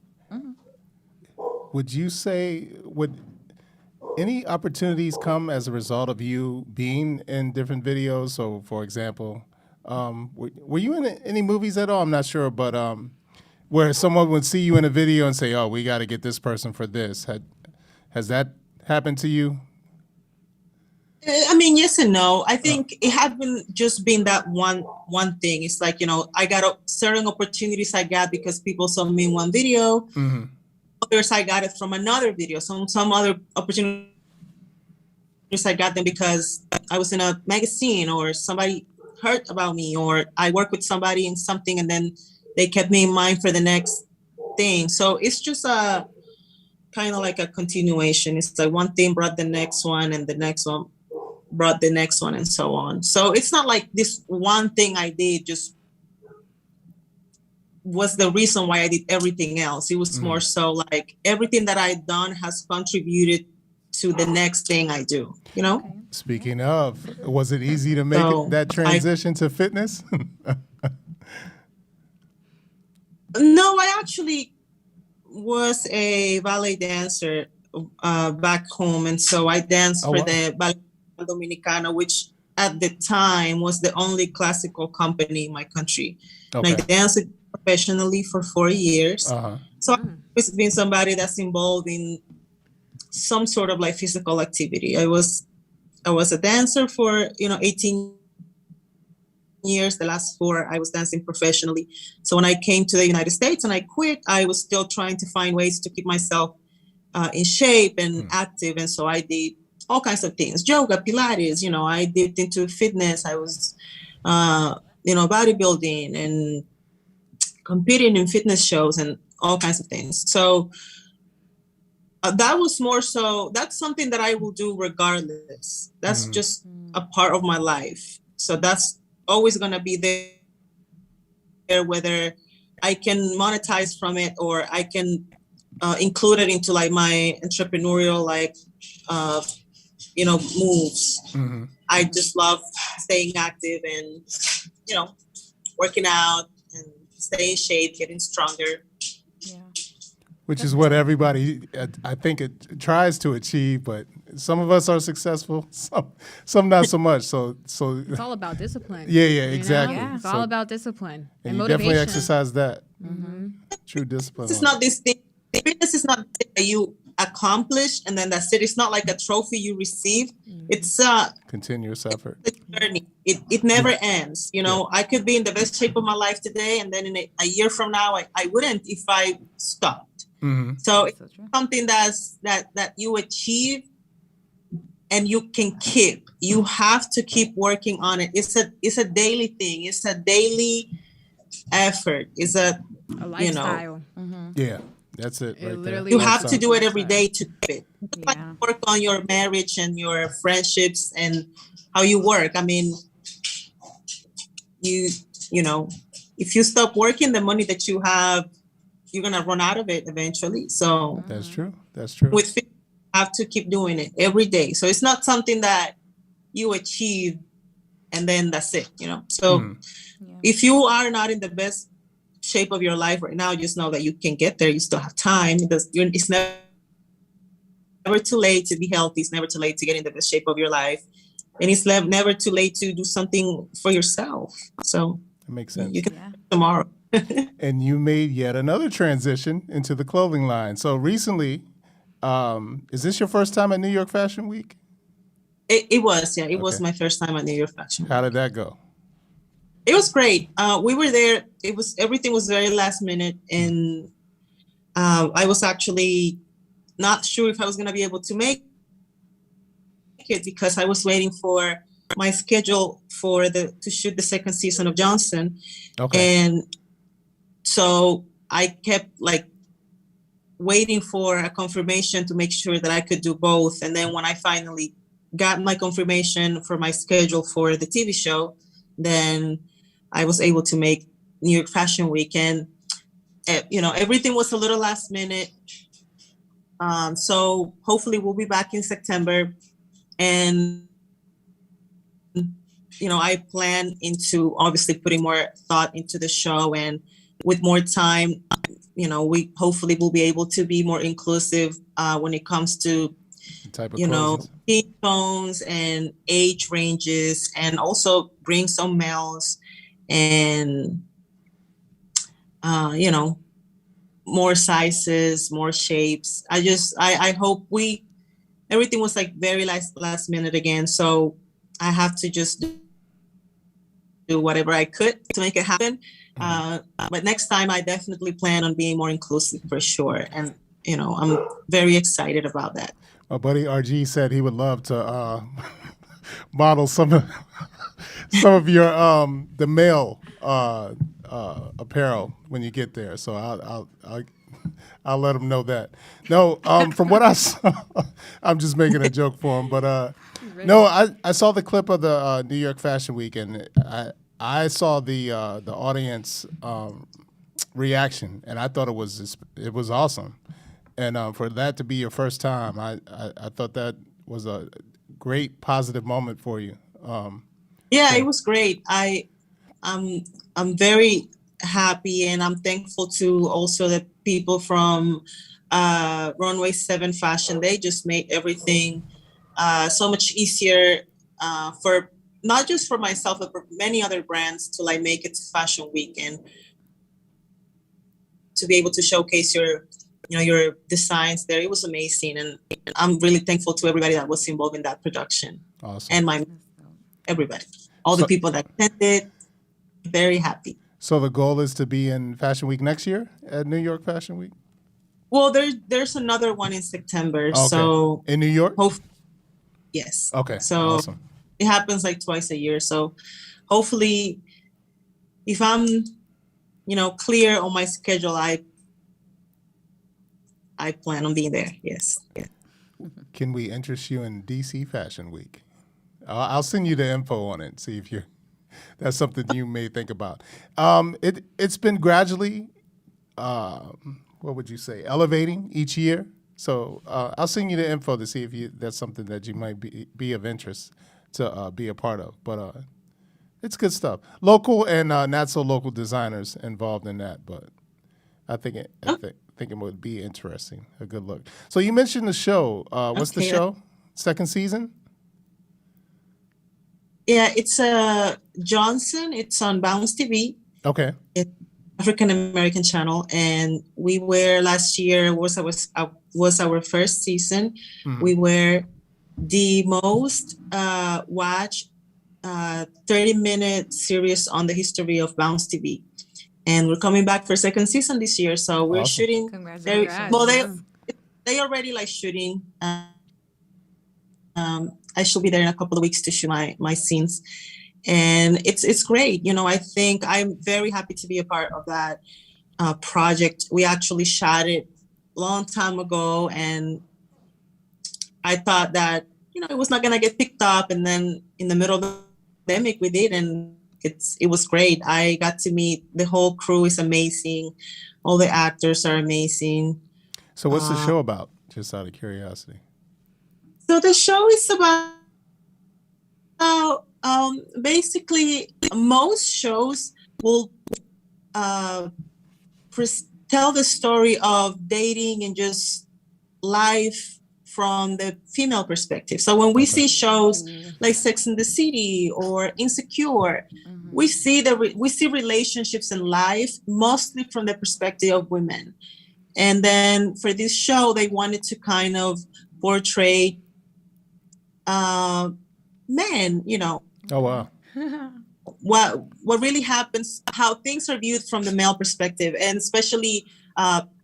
Would you say, would any opportunities come as a result of you being in different videos? So, for example, were you in any movies at all? I'm not sure, but where someone would see you in a video and say, oh, we got to get this person for this. Has that happened to you? I mean, yes and no. I think it hasn't just been that one thing. It's like, you know, I got certain opportunities I got because people saw me in one video. Mm-hmm. Others I got it from another video. Some other opportunities I got them because I was in a magazine, or somebody heard about me, or I worked with somebody in something and then they kept me in mind for the next thing. So it's just a kind of like a continuation. It's like one thing brought the next one and the next one brought the next one and so on. So it's not like this one thing I did just was the reason why I did everything else. It was more so like everything that I've done has contributed to the next thing I do, you know? Okay. Speaking of, was it easy to make that transition to fitness? No, I actually was a ballet dancer back home, and so I danced Oh, for wow. the Ballet Dominicana, which at the time was the only classical company in my country. And I Okay. danced it professionally for 4 years. Uh-huh. So I've always been somebody that's involved in some sort of like physical activity. I was a dancer for 18 years. The last 4 I was dancing professionally. So when I came to the United States and I quit, I was still trying to find ways to keep myself in shape and active. And so I did all kinds of things: yoga, Pilates. I dipped into fitness. I was bodybuilding and competing in fitness shows and all kinds of things. So that was more so, that's something that I will do regardless. That's just a part of my life. So that's always going to be there, whether I can monetize from it or I can include it into like my entrepreneurial moves. Mm-hmm. I just love staying active and working out and staying in shape, getting stronger. Which is what everybody, I think, it tries to achieve, but some of us are successful, some not so much. So It's all about discipline. yeah, you know? exactly. Yeah, it's So- all about discipline and and you motivation. definitely exercise that. True discipline. It's on not this thing. Fitness is not something that you accomplish and then that's it. It's not like a trophy you receive. It's a continuous effort. journey. It never ends. I could be in the best shape of my life today, and then in a year from now, I wouldn't if I stopped. Mm-hmm. So it's something that you achieve and you can keep. You have to keep working on it. It's a daily thing. It's a daily effort. It's a lifestyle. Yeah, that's it. Right literally you there. have to do it every lifestyle. day to keep it. Just like you work on your marriage and your friendships and how you work. I mean, if you stop working, the money that you have, you're gonna run out of it eventually. So That's true. That's true. with fitness, you have to keep doing it every day. So it's not something that you achieve and then that's it. So if you are not in the best shape of your life right now, just know that you can get there. You still have time. It's never too late to be healthy. It's never too late to get in the best shape of your life. And it's never too late to do something for yourself. So That makes sense. you can tomorrow. And you made yet another transition into the clothing line. So recently, is this your first time at New York Fashion Week? It was, yeah. It was Okay. my first time at New York Fashion Week. How did that go? It was great. We were there. Everything was very last minute, and I was actually not sure if I was going to be able to make it because I was waiting for my schedule to shoot the second season of Johnson, Okay. and so I kept waiting for a confirmation to make sure that I could do both. And then when I finally got my confirmation for my schedule for the TV show, then I was able to make New York Fashion Week. And, everything was a little last minute. So hopefully we'll be back in September. And, I plan into obviously putting more thought into the show, and with more time, we hopefully will be able to be more inclusive when it comes to The type of clothes. skin tones and age ranges, and also bring some males and more sizes, more shapes. I hope everything was very last minute again, so I have to just do whatever I could to make it happen. But next time I definitely plan on being more inclusive for sure, and I'm very excited about that. My buddy RG said he would love to model some of your the male apparel when you get there. So I'll let him know that. No, from what I saw, I'm just making a joke for him. But no, I saw the clip of the New York Fashion Week, and I saw the audience reaction, and I thought it was awesome. And for that to be your first time, I thought that was a great positive moment for you. Yeah, it was great. I'm very happy, and I'm thankful to also the people from Runway 7 fashion, they just made everything so much easier for not just for myself, but for many other brands to like make it to Fashion Week and to be able to showcase your designs there. It was amazing, and I'm really thankful to everybody that was involved in that production. Awesome. And everybody, all the people that attended, very happy. So the goal is to be in Fashion Week next year at New York Fashion Week? Well, there's another one in September. Okay. So in New York? Yes. Okay. So awesome. It happens like twice a year. So hopefully, if I'm, clear on my schedule, I plan on being there. Yes. Yeah. Can we interest you in DC Fashion Week? I'll send you the info on it. See if that's something you may think about. It's been gradually, what would you say, elevating each year. So I'll send you the info to see if that's something that you might be of interest to be a part of. But it's good stuff. Local and not so local designers involved in that. But I think it would be interesting. A good look. So you mentioned the show. What's the show? Second season? Yeah, it's Johnson. It's on Bounce TV. Okay. It's African American channel, and we were last year was our first season. Mm-hmm. We were the most watched 30-minute series on the history of Bounce TV, and we're coming back for second season this year. So we're shooting. Congratulations. They already like shooting. I should be there in a couple of weeks to shoot my scenes, and it's great. I think I'm very happy to be a part of that project. We actually shot it a long time ago, and I thought that it was not gonna get picked up, and then in the middle of the pandemic we did, and it was great. I got to meet the whole crew. Is amazing. All the actors are amazing. So what's the show about? Just out of curiosity. So the show is about basically most shows will tell the story of dating and just life from the female perspective. So when we see shows like Sex and the City or Insecure, we see relationships in life mostly from the perspective of women. And then for this show, they wanted to kind of portray men, Oh, wow. what really happens, how things are viewed from the male perspective, and especially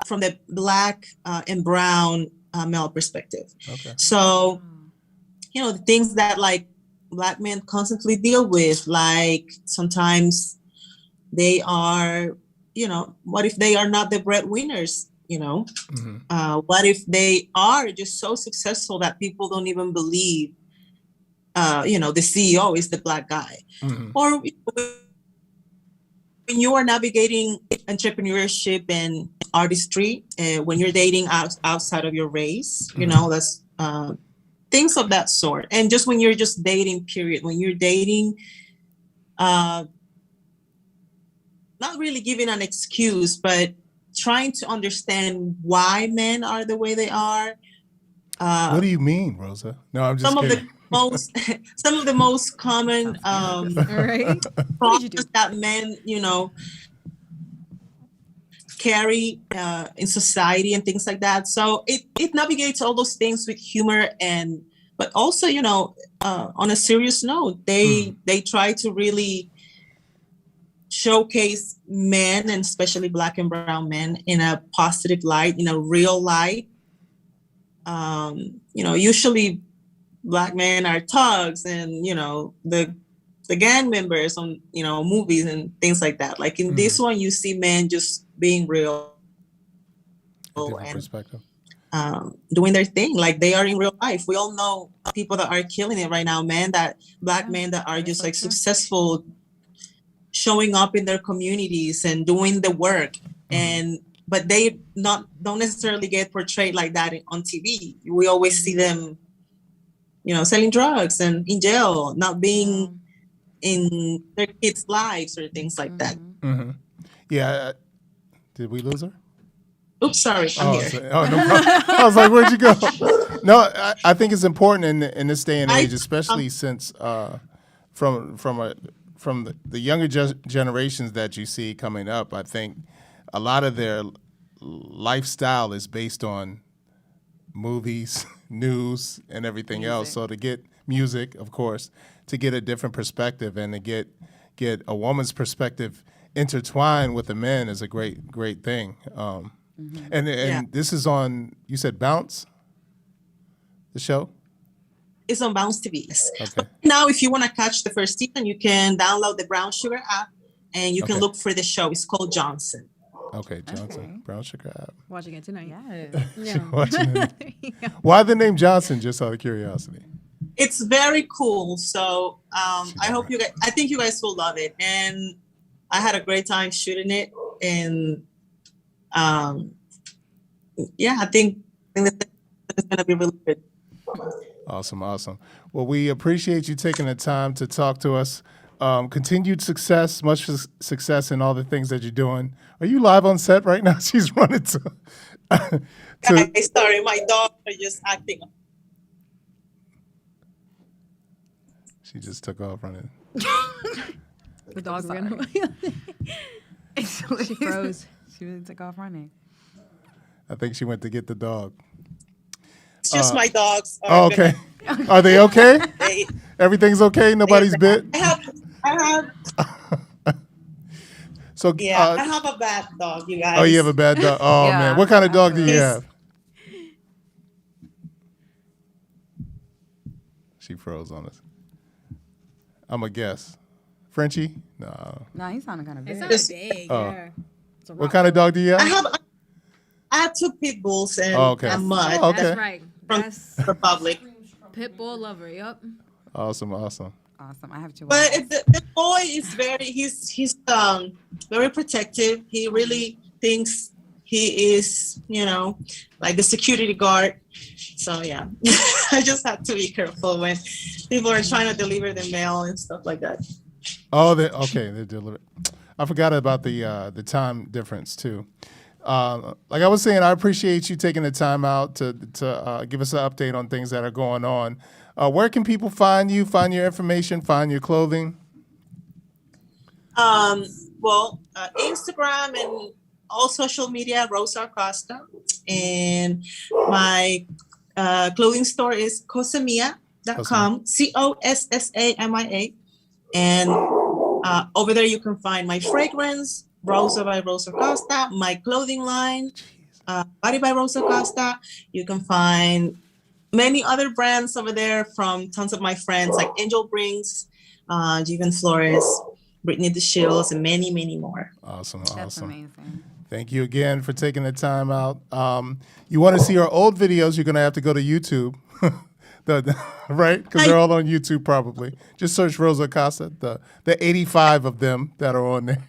from the Black and brown male perspective. Okay. So, the things that like Black men constantly deal with, like sometimes they are, what if they are not the breadwinners? What if they are just so successful that people don't even believe, the CEO is the Black guy? Mm-hmm. Or when you are navigating entrepreneurship and artistry, when you're dating outside of your race, that's things of that sort. And just when you're just dating, period, when you're dating, not really giving an excuse, but trying to understand why men are the way they are. What do you mean, Rosa? No, I'm just kidding. Some of the most common problems that men, carry in society and things like that. So it navigates all those things with humor, but also, on a serious note, they try to really showcase men, and especially Black and brown men, in a positive light, in a real light. Usually Black men are thugs and, the gang members on, movies and things like that. Like in this one, you see men just being real and doing their thing like they are in real life. We all know people that are killing it right now, Black men that are just like successful, showing up in their communities and doing the work, but they don't necessarily get portrayed like that on TV. We always see them, selling drugs and in jail, not being in their kids' lives or things like that. Mm-hmm. Yeah. Did we lose her? Oops, sorry, I'm here. No problem. I was like, where'd you go? No, I think it's important in this day and age, especially since from the younger generations that you see coming up. I think a lot of their lifestyle is based on movies, news, and everything else. So to get music, of course, to get a different perspective and to get a woman's perspective intertwined with the men is a great thing. And this is on, you said Bounce, the show? It's on Bounce TV. Yes. Okay. Now, if you want to catch the first season, you can download the Brown Sugar app and you can look for the show. It's called Johnson. Okay, Johnson. Brown Sugar app. Watching it tonight. Yeah. Watching it. Why the name Johnson, just out of curiosity? It's very cool. So I hope you guys, I think you guys will love it. And I had a great time shooting it. And I think it's going to be really good. Awesome. Well, we appreciate you taking the time to talk to us. Continued success, much success in all the things that you're doing. Are you live on set right now? She's running to Guys, sorry, my dogs are just acting up. She just took off running. The dog ran away. She froze. She really took off running. I think she went to get the dog. It's just my dogs. Okay. Are they okay? They, Everything's okay? Nobody's bit? I have. So I have a bad dog, you guys. Oh, you have a bad dog? Oh, Yeah, man. What kind of dog do you have? She froze on us. I'm a guess. Frenchie? No. No, he sounded kind of big. It's not big. Oh. Yeah. It's a What kind of dog do you have? I have 2 pit bulls and okay. a mud. Oh, okay. That's right. From That's Republic. pit bull lover. Yep. Awesome. Awesome. I have two. But the boy is he's very protective. He really thinks he is, like the security guard. So yeah, I just have to be careful when people are trying to deliver the mail and stuff like that. Oh, they deliver. I forgot about the time difference too. Like I was saying, I appreciate you taking the time out to give us an update on things that are going on. Where can people find you, find your information, find your clothing? Instagram and all social media, Rosa Acosta. And my clothing store is cosamia.com, COSSAMIA. And over there you can find my fragrance, Rosa by Rosa Acosta, my clothing line, Body by Rosa Acosta. You can find many other brands over there from tons of my friends like Angel Brings, Jivan Flores, Brittany DeShields, and many, many more. Awesome. That's amazing. Thank you again for taking the time out. You want to see our old videos, you're going to have to go to YouTube, right? Because they're all on YouTube probably. Just search Rosa Acosta, the 85 of them that are on there.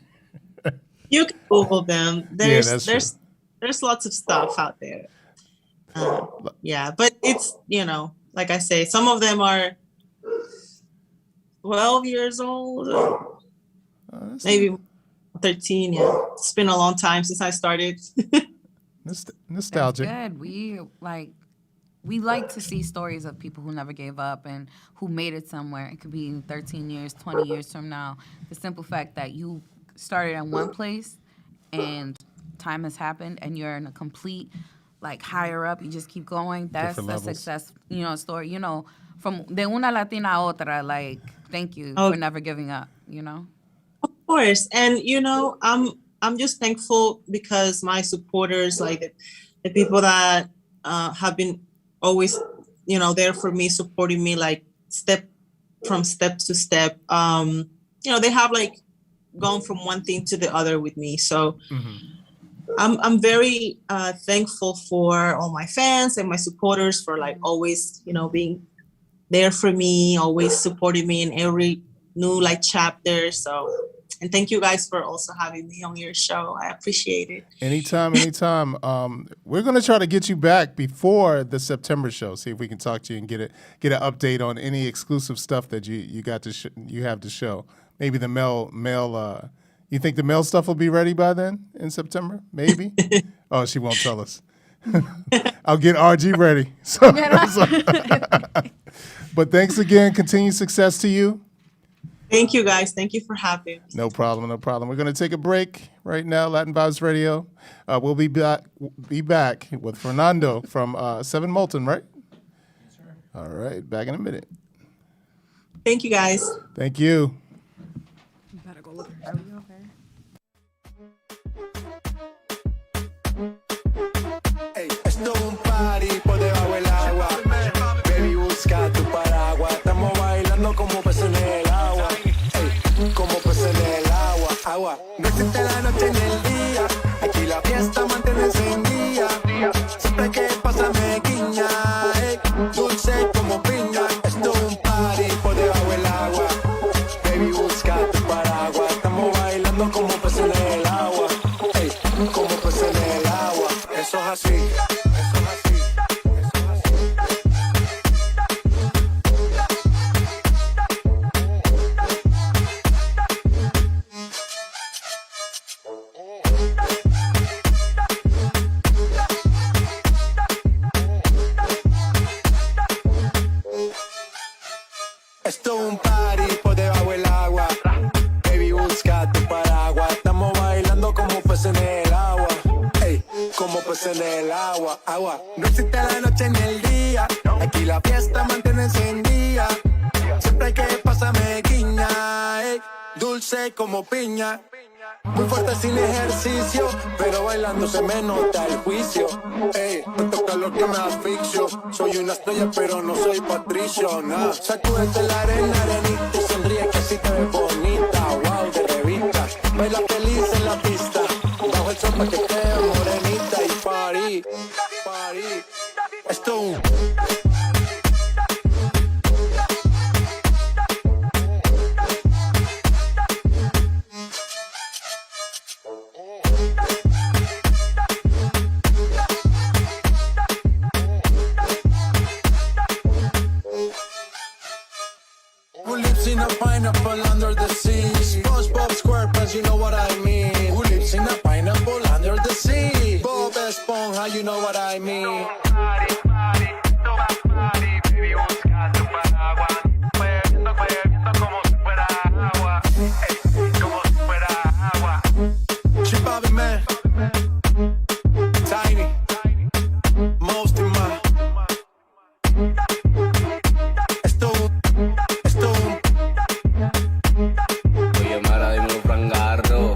You can Google them. That's There's lots of stuff out there. But it's, like I say, some of them are 12 years old, maybe 13. Yeah, it's been a long time since I started. Nostalgic. That's good. We like to see stories of people who never gave up and who made it somewhere. It could be in 13 years, 20 years from now. The simple fact that you started in one place and time has happened and you're in a complete, higher up, you just keep going. That's a success, story. From de una Latina a otra, thank you for never giving up, Of course. And, I'm just thankful because my supporters, the people that have been always, there for me, supporting me, step to step. They have gone from one thing to the other with me. So I'm very thankful for all my fans and my supporters for always, being there for me, always supporting me in every new chapter. So, and thank you guys for also having me on your show. I appreciate it. Anytime. We're going to try to get you back before the September show. See if we can talk to you and get an update on any exclusive stuff that you got to you have to show. Maybe the mail. You think the mail stuff will be ready by then in September? Maybe. Oh, she won't tell us. I'll get RG ready. So, but thanks again. Continued success to you. Thank you, guys. Thank you for having me. No problem. No problem. We're going to take a break right now. Latin Vibes Radio. We'll be back with Fernando from Seven Molten, right? Yes, sir. All right. Back in a minute. Thank you, guys. Thank you. Better go look. Are you okay? Ey, esto es un party por debajo del agua. Baby, busca tu paraguas. Estamos bailando como peces en el agua. Ey, como peces en el agua. Agua. No existe la noche ni el día. Aquí la fiesta mantiene encendida. Siempre que pasa me guiña. Ey, dulce como piña. Esto es un party por debajo del agua. Baby, busca tu paraguas. Estamos bailando como peces en el agua. Ey, como peces en el agua. Eso es así. Eso es así. Esto es un party por debajo del agua. Baby, busca tu paraguas. Estamos bailando como peces en el agua. Ey, como peces en el agua. Agua. No existe la noche ni el día. Aquí la fiesta mantiene encendida. Siempre hay que pasarme guiña. Ey, dulce como piña. Muy fuerte sin ejercicio, pero bailando se me nota el juicio. Ey, tanto calor que me asfixio. Soy una estrella, pero no soy Patricio, nah. Sacúdete la arena, arenita, y sonríe que así te ves bonita. Wow, de revista. Baila feliz en la pista. Bajo el sol pa' que te morenita y party, party. Esto es un... Who lives in a pineapple under the sea? SpongeBob SquarePants, you know what I mean. Who lives in a pineapple under the sea? Bob Esponja, you know what I mean. Chip Bobby Man, Tiny, Most in my. Oye, Mara, dime un frangarro.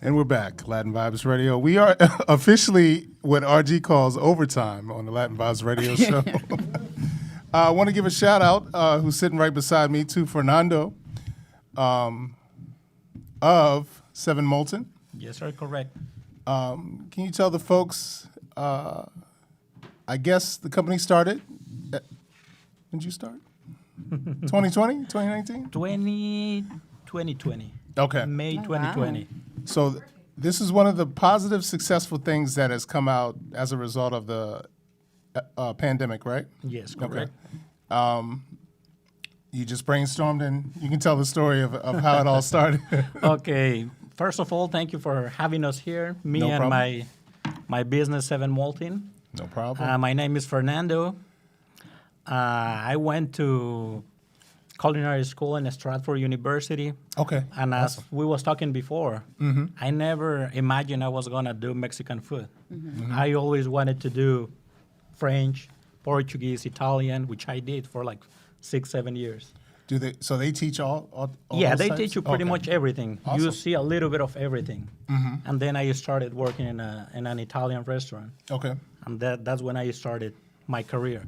And we're back, Latin Vibes Radio. We are officially what RG calls overtime on the Latin Vibes Radio show. I want to give a shout out, who's sitting right beside me, to Fernando of Seven Molten. Yes, sir, correct. Can you tell the folks, I guess the company started, when did you start? 2020, 2019? 2020. Okay. May 2020. So this is one of the positive, successful things that has come out as a result of the pandemic, right? Yes, correct. You just brainstormed, and you can tell the story of how it all started. Okay. First of all, thank you for having us here. Me No and problem. my business, Seven Molten. No problem. My name is Fernando. I went to culinary school in Stratford University. Okay. And as we was talking before, I never imagined I was gonna do Mexican food. I always wanted to do French, Portuguese, Italian, which I did for like 6-7 years. Do they? So they teach all Yeah, those they types? teach you pretty Okay. much everything. You Awesome. see a little bit of everything. And then I started working in an Italian restaurant. Okay. And that's when I started my career.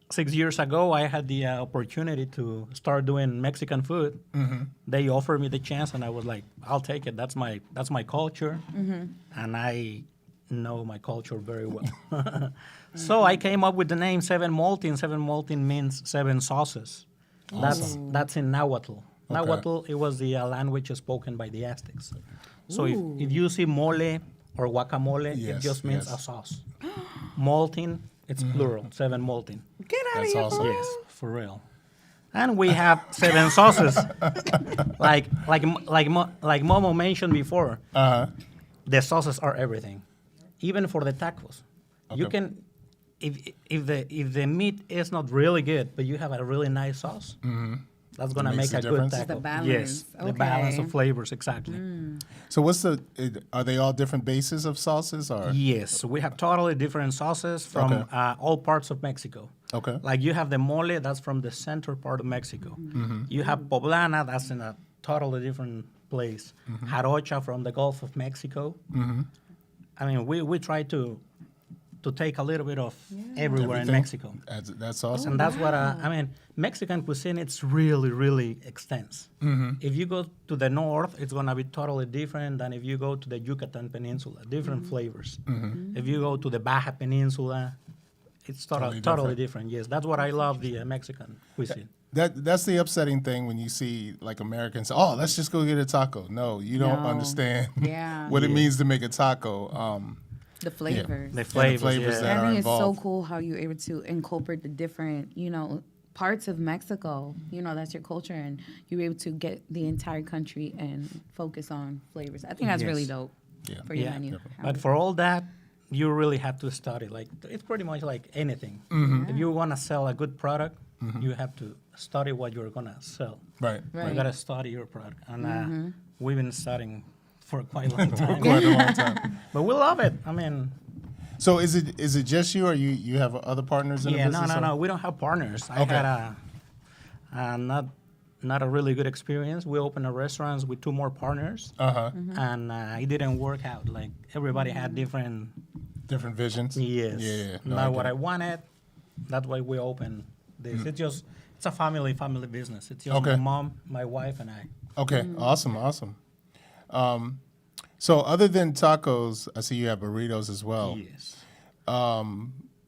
6 years ago, I had the opportunity to start doing Mexican food. They offered me the chance, and I was like, "I'll take it. That's my culture, and I know my culture very well." So I came up with the name Seven Maltin. Seven Maltin means 7 sauces. That's in Nahuatl. Nahuatl, it was the language spoken by the Aztecs. So if you see mole or guacamole, it Yes, just means yes. a sauce. Maltin, it's plural, 7 maltin. Get out That's of here, awesome. boy. Yes, for real. And we have 7 sauces, like Momo mentioned before. The sauces are everything, even for the tacos. You Okay. can, if the meat is not really good, but you have a really nice sauce, that's gonna makes make the a good difference? taco. The balance. Yes, the balance Okay. of flavors, exactly. So are they all different bases of sauces or? Yes, we have totally different sauces from Okay. all parts of Mexico. Okay. Like you have the mole, that's from the center part of Mexico. You have poblana, that's in a totally different place. Jarocha from the Gulf of Mexico. I mean, we try to take a little bit of everywhere in Everything? Mexico. That's awesome. And that's what I mean. Mexican cuisine, it's really, really extensive. If you go to the north, it's gonna be totally different than if you go to the Yucatan Peninsula. Different flavors. If you go to the Baja Peninsula, it's Totally totally different. different. Yes, that's what I love the Mexican cuisine. That's the upsetting thing when you see like Americans. Oh, let's just go get a taco. No, you don't No. understand Yeah. what it means to make a taco. The flavors. The and flavors, the flavors yeah. that I are think it's so involved. cool how you're able to incorporate the different, parts of Mexico. That's your culture, and you're able to get the entire country and focus on flavors. I think that's really Yes. dope Yeah. for your Yeah. menu. But for all that, you really have to study. Like it's pretty much like anything. If you want to sell a good product, you have to study what you're gonna sell. Right. Right. You gotta study your product, and we've been studying for quite a long time. Quite a long time. But we love it. I mean, So is it just you, or you have other partners in the yeah, business? no. or- We don't have partners. I Okay. had not a really good experience. We opened a restaurant with 2 more partners, and it didn't work out. Like everybody had different. Different visions. Yes. Yeah. No, Not get what it. I wanted. That's why we opened this. It's a family business. It's just Okay. my mom, my wife, and I. Okay. Awesome. So other than tacos, I see you have burritos as well. Yes.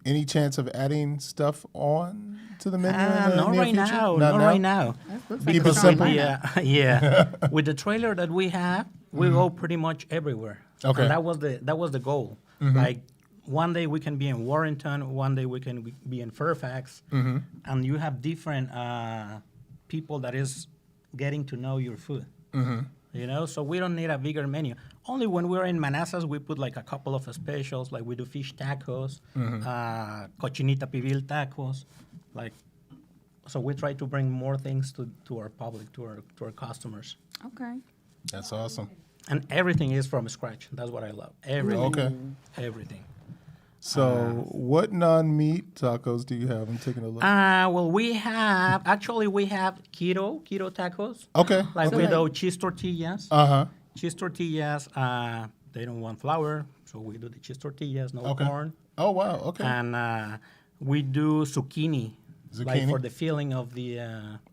Any chance of adding stuff on to the menu? in the Not near right future? now. Not right now. Looks like Keep a it strong simple. lineup. Yeah. With the trailer that we have, we go pretty much everywhere. Okay. And that was the goal. Like one day we can be in Warrington, one day we can be in Fairfax, and you have different people that is getting to know your food. So we don't need a bigger menu. Only when we're in Manassas, we put like a couple of specials, like we do fish tacos, cochinita pibil tacos, so we try to bring more things to our public, to our customers. Okay. That's awesome. And everything is from scratch. That's what I love. Everything. Okay. Everything. So what non-meat tacos do you have? I'm taking a look. Well, we have keto tacos. Okay. Like we do cheese tortillas. Uh-huh. Cheese tortillas, they don't want flour, so we do the cheese tortillas, no Okay. corn. Oh, wow. Okay. And we do zucchini, like Zucchini? for the filling of the.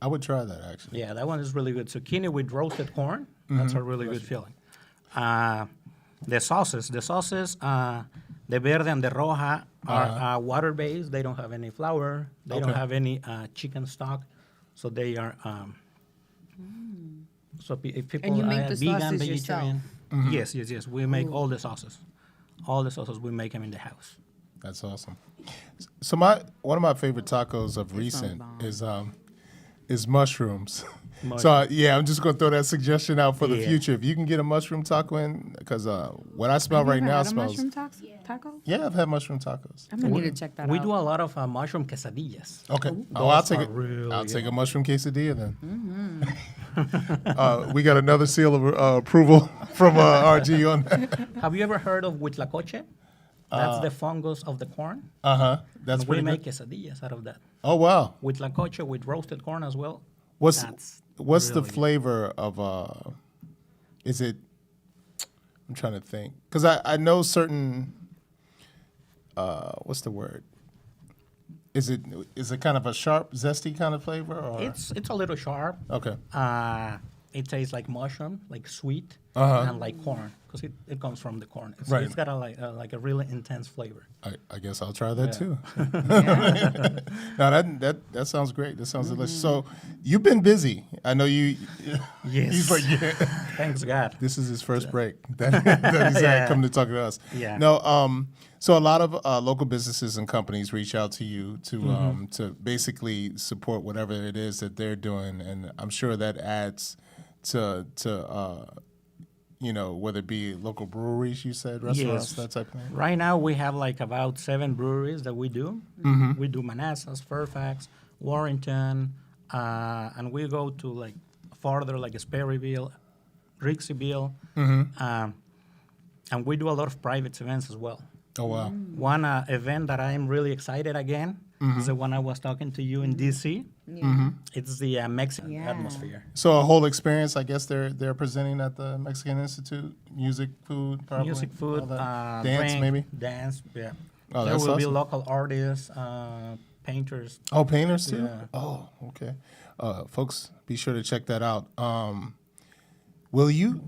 I would try that, actually. Yeah, that one is really good. Zucchini with roasted corn, that's a really good filling. The sauces, the verde and the roja are water-based. They don't have any flour. They don't Okay. have any chicken stock, so they are. So if people And you make are the vegan, sauces vegetarian, yourself? yes, we make all the sauces. All the sauces we make them in the house. That's awesome. So one of my favorite tacos of recent is mushrooms. So yeah, I'm just gonna throw that suggestion out for the Yeah. future. If you can get a mushroom taco in, because what I smell right now smells. mushroom taco? Yeah, I've had mushroom tacos. I'm gonna need to check that We out. do a lot of mushroom quesadillas. Okay. Those I'll take are it. really I'll take good. a mushroom quesadilla then. We got another seal of approval from RG on that. Have you ever heard of huitlacoche? That's the fungus of the corn. That's And we pretty make good. quesadillas out of that. Oh wow. Huitlacoche with roasted corn as well. What's That's the really good. flavor of is it? I'm trying to think because I know certain. What's the word? Is it kind of a sharp, zesty kind of flavor? Or? It's a little sharp. Okay. It tastes like mushroom, like sweet, Uh-huh. and like corn, because it comes from the corn. Right. It's got like a really intense flavor. I guess I'll try that Yeah. too. No, that sounds great. That sounds delicious. So you've been busy. I know you. Yes. He's like, yeah. Thanks God. This is his first break that he's Yeah. come to talk to us. Yeah. No. So a lot of local businesses and companies reach out to you Mm-hmm. to basically support whatever it is that they're doing, and I'm sure that adds to whether it be local breweries, you said restaurants, Yes. that type of thing. Right now we have like about 7 breweries that we do. Mm-hmm. We do Manassas, Fairfax, Warrington, and we go to like farther like Sperryville, Rixieville, and we do a lot of private events as well. Oh wow. One event that I'm really excited again is the one I was talking to you in DC. It's the Mexican Yeah. atmosphere. So a whole experience, I guess they're presenting at the Mexican Institute. Music, food, probably. Music, food, all that. Dance, drink, maybe. Dance, yeah. Oh, There that's will be awesome. local artists, painters. Oh, painters too. Yeah. Oh, okay. Folks, be sure to check that out. Will you?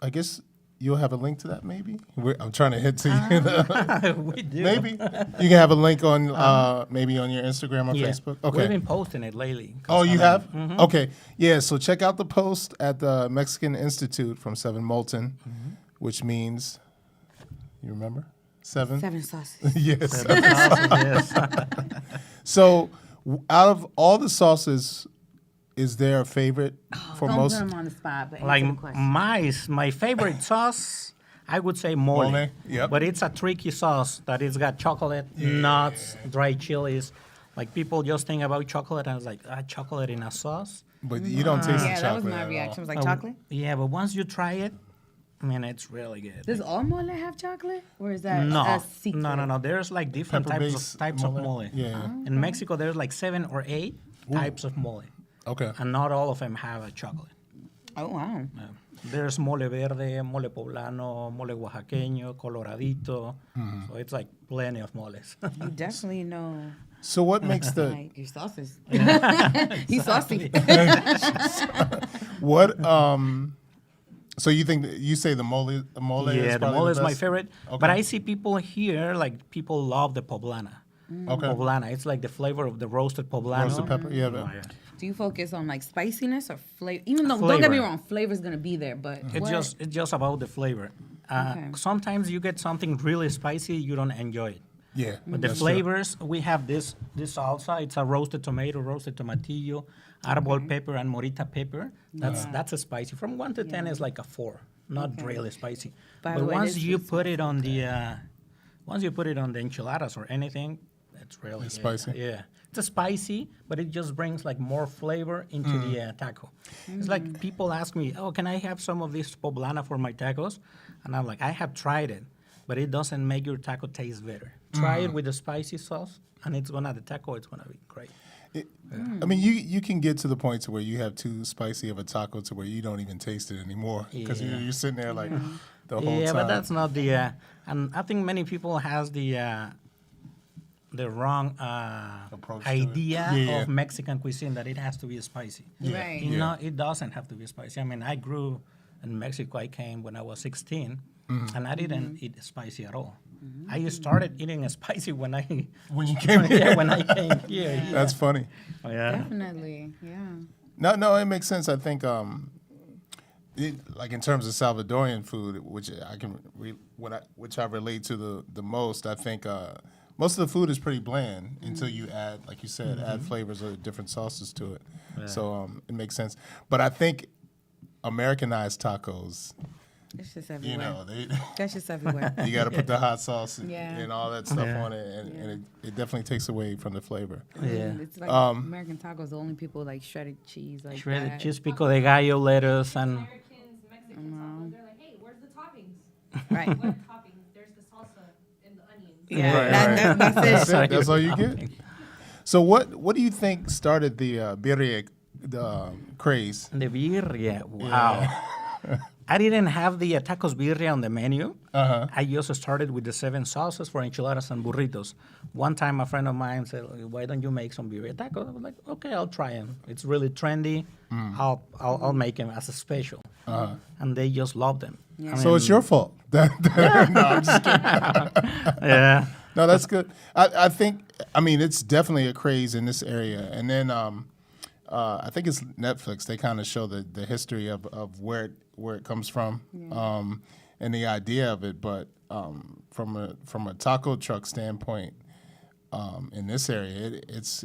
I guess you'll have a link to that. Maybe I'm trying to hit to you. We do. Maybe you can have a link on maybe on your Instagram or Yeah. Facebook. We've Okay. been posting it lately. 'cause Oh, you I have? mean, Okay. Yeah, so check out the post at the Mexican Institute from 7 Moulton, which means, you remember? 7? 7 sauces. Yes. yes. So, out of all the sauces, is there a favorite for Don't most? put them on the spot, but Like answer the question. my favorite sauce, I would say mole. Mole, yep. But it's a tricky sauce that it's got chocolate, nuts, dry chilies. Like people just think about chocolate and it's like chocolate in a sauce. But you don't taste the Yeah, chocolate that was my at all. reaction. I was like, Uh, chocolate? Yeah, but once you try it, I mean, it's really good. Does all mole have chocolate? Or is that No, a secret? no. There's like different Pepper-based types of mole. Yeah. In Mexico, there's like 7 or 8 types of mole, Okay. and not all of them have a chocolate. Oh, wow. There's mole verde, mole poblano, mole oaxaqueño, coloradito. So it's like plenty of moles. You definitely know So what makes the like your sauces. He's saucy. what? So you think you say the mole? The mole. Yeah, is the probably mole is my best? favorite. Okay. But I see people here, like people love the poblana. Okay. Poblana, it's like the flavor of the roasted poblano. Roasted pepper. Yeah. Oh, yeah. Do you focus on like spiciness or flavor? Even though, don't get me Flavor. wrong, flavor's gonna be there, but what? It's just about the flavor. Okay. Sometimes you get something really spicy, you don't enjoy it. Yeah. But the that's true. flavors, we have this salsa. It's a roasted tomato, roasted tomatillo, arbol pepper, and morita pepper. That's a spicy. From 1 to 10 is like a 4, not really spicy. By the But way, once this you is put it on the enchiladas or anything, it's really It's good. spicy. Yeah, it's a spicy, but it just brings like more flavor into the taco. It's like people ask me, "Oh, can I have some of this poblana for my tacos?" And I'm like, "I have tried it, but it doesn't make your taco taste better. Try it with the spicy sauce, and it's gonna be great." I mean, you can get to the point to where you have too spicy of a taco to where you don't even taste it anymore because Yeah. you're sitting there like the whole Yeah, time. but that's not the. And I think many people has the wrong Approach to it. idea Yeah. of Mexican cuisine that it has to be spicy. Right. You know, it doesn't have to be spicy. I mean, I grew in Mexico. I came when I was 16, and I didn't eat spicy at all. I started eating spicy when I when you came here. yeah, when I came here. Yeah. That's funny. Oh, yeah. Definitely, yeah. No, it makes sense. I think, like in terms of Salvadorian food, which I can, which I relate to the most. I think most of the food is pretty bland until you add, like you said, add flavors or different sauces to it. So it makes sense. But I think Americanized tacos, It's just you everywhere. know, That's just everywhere. you got to put the hot sauce Yeah. and all that stuff on it, and it definitely takes away from the flavor. Yeah. It's like American tacos. The only people like shredded cheese, like Shredded that. cheese, pico de gallo, lettuce, and Americans, Mexican tacos, they're like, hey, where's the toppings? Right. What toppings? There's the salsa and the onions. Yeah, Right, that's it. That's all you get. So what do you think started the birria craze? the birria. Wow. I didn't have the tacos birria on the menu. I just started with the 7 sauces for enchiladas and burritos. One time, a friend of mine said, "Why don't you make some birria tacos?" I was like, "Okay, I'll try them. It's really trendy. I'll make them as a special." And they just love them. I So it's mean, your fault. No, I'm just kidding. yeah. No, that's good. I think, I mean, it's definitely a craze in this area. And then I think it's Netflix. They kind of show the history of where it comes from and the idea of it. But from a taco truck standpoint, in this area, it's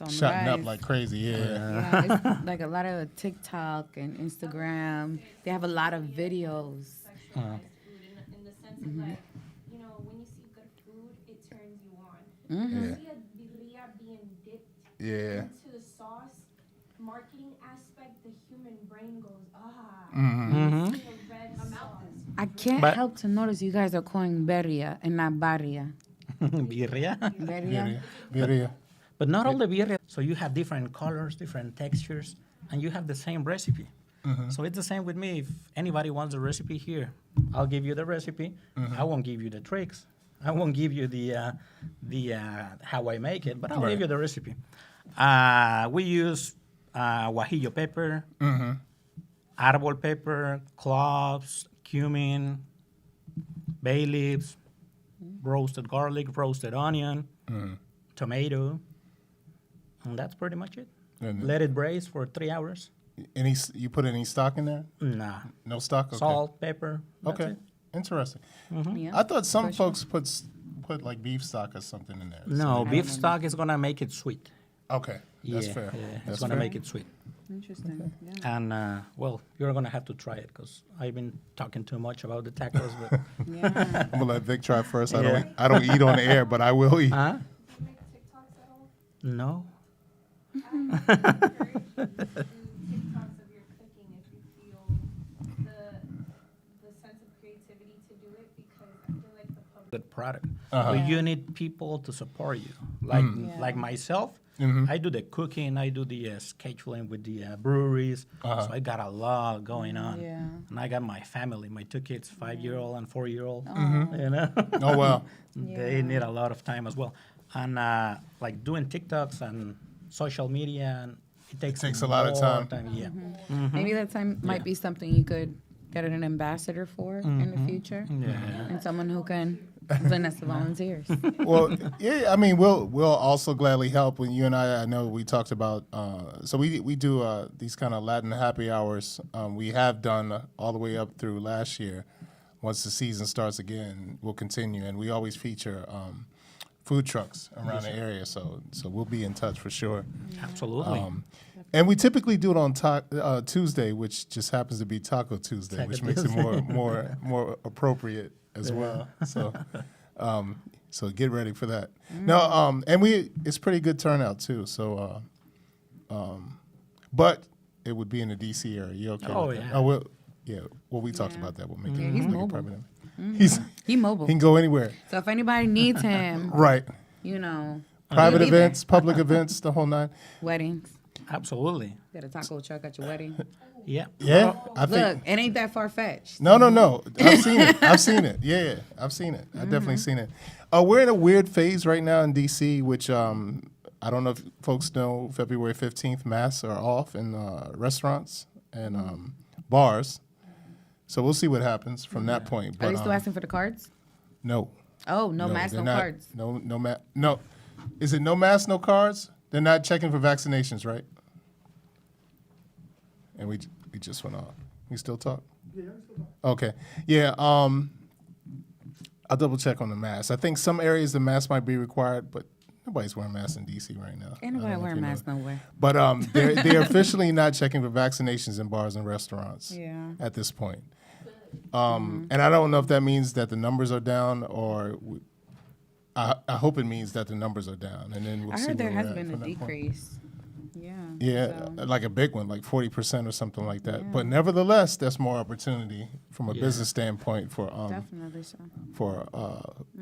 on the shutting up rise. like crazy. Yeah. Yeah, it's like a lot of TikTok and Instagram. They have a lot of videos. Sexualized food in the sense of like, you know, when you see good food, it turns you on. When you see a birria being dipped Yeah. into the sauce, marketing aspect, the human brain goes, see a red sauce. I can't But- help to notice you guys are calling birria and not barria. birria. Birria. Birria. But not all the birria. So you have different colors, different textures, and you have the same recipe. So it's the same with me. If anybody wants the recipe here, I'll give you the recipe. I won't give you the tricks. I won't give you the how I make it, but I'll give you the recipe. We use guajillo pepper, arbol pepper, cloves, cumin, bay leaves, roasted garlic, roasted onion, tomato, and that's pretty much it. And Let it braise for 3 hours. you put any stock in there? Nah. No stock? Okay. Salt, pepper. That's Okay. it. Interesting. Yeah. I thought some folks put like beef stock or something in there. No, beef stock is gonna make it sweet. Okay, that's yeah, fair. Yeah, That's it's gonna fair. make it sweet. Interesting. Yeah. And well, you're gonna have to try it because I've been talking too much about the tacos. But Yeah. I'm gonna let Vic try first. Yeah. I don't eat on the air, but I will eat. huh? Do you make TikToks at all? No. TikToks of your cooking if you feel the sense of creativity to do it, because I feel like the public Good product. Uh-huh. But you need people to support you. Like like myself, I do the cooking, I do the scheduling with the breweries. So I got a lot going on. Yeah. And I got my family, my 2 kids, 5-year-old and 4-year-old. You know, Oh well. they need a lot of time as well. And like doing TikToks and social media, and it takes a lot of more time. Yeah. Maybe that time might be something you could get an ambassador for in the future, and someone who can send us the volunteers. Well, yeah. I mean, we'll also gladly help. When you and I know we talked about. So we do these kind of Latin happy hours. We have done all the way up through last year. Once the season starts again, we'll continue, and we always feature food trucks around the area. So we'll be in touch for sure. Absolutely. And we typically do it on Tuesday, which just happens to be Taco Tuesday, Taco which makes it Tuesday. more appropriate as well. So get ready for that. No, and it's pretty good turnout too. So, but it would be in the DC area. You okay? Oh, with that? yeah. Oh, well, we talked about that. We'll make it. he's we'll make it mobile. permanent. He mobile. He can go anywhere. So if anybody needs him, Right. you know, Private he'll be there. events, public events, the whole nine. Weddings. Absolutely. Get a taco truck at your wedding. Yeah. Yeah, I think. Look, it ain't that far fetched. No. I've seen it. Yeah, I've seen it. I've definitely seen it. We're in a weird phase right now in DC, which I don't know if folks know. February 15th, masks are off in restaurants and bars. So we'll see what happens from that point. Are But they still asking for the cards? no, Oh, no mask, they're no not- cards. No. Is it no mask, no cards? They're not checking for vaccinations, right? And we just went off. We still talk? Yeah, still talk. Okay. Yeah. I'll double check on the mask. I think some areas the mask might be required, but nobody's wearing masks in DC right now. Ain't nobody wearing masks that. nowhere. But they're officially not checking for vaccinations in bars and restaurants. Yeah. At this point. And I don't know if that means that the numbers are down or I hope it means that the numbers are down, and then we'll I see heard there where we're has at been a from that point. decrease. Yeah. Yeah, so- like a big one, like 40% or something like that. But nevertheless, that's more opportunity from a business standpoint for Definitely so.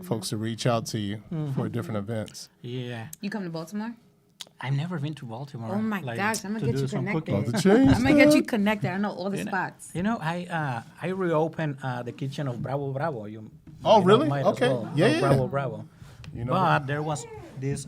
folks to reach out to you for different events. Yeah. You come to Baltimore? I've never been to Baltimore. Oh my like, gosh, I'm to gonna get do you some connected. cooking. About to change I'm gonna get that. you connected. I know all the spots. You know, I reopened the kitchen of Bravo Bravo. Oh, might really? might as Okay. well. Yeah, Of yeah. Bravo Bravo. You know, But there was this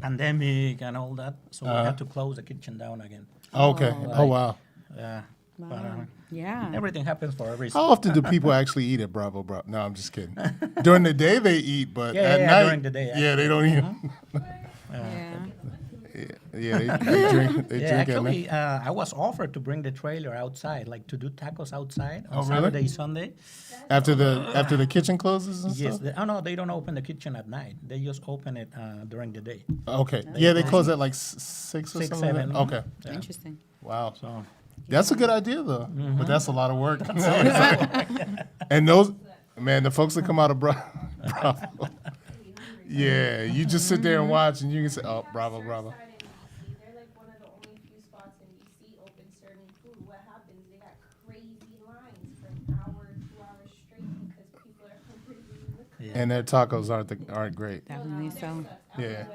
pandemic and all that, so we had to close the kitchen down again. okay. Oh, wow. Yeah. But, Yeah. everything happens for a reason. How often do people actually eat at Bravo Bravo? No, I'm just kidding. During the day they eat, but Yeah, at yeah, night, during the day, yeah, they don't eat. Yeah. Yeah, they drink. They Yeah, drink at actually, night. I was offered to bring the trailer outside, like to do tacos outside on Oh, really? Saturday, Sunday. After the kitchen closes and Yes. stuff. Oh no, they don't open the kitchen at night. They just open it during the day. Okay. Yeah, they close at like 6 or 6, something. 7. Okay. Interesting. Wow. So That's a good idea though, but that's a lot of work. And those, man, the folks that come out of Bravo, yeah, you just sit there and watch, and you can say, "Oh, Bravo, Bravo." They're like one of the only few spots in DC open serving food. What happens? They got crazy lines for an hour, 2 hours straight because people are hungry. And their tacos aren't great. Definitely so. Yeah.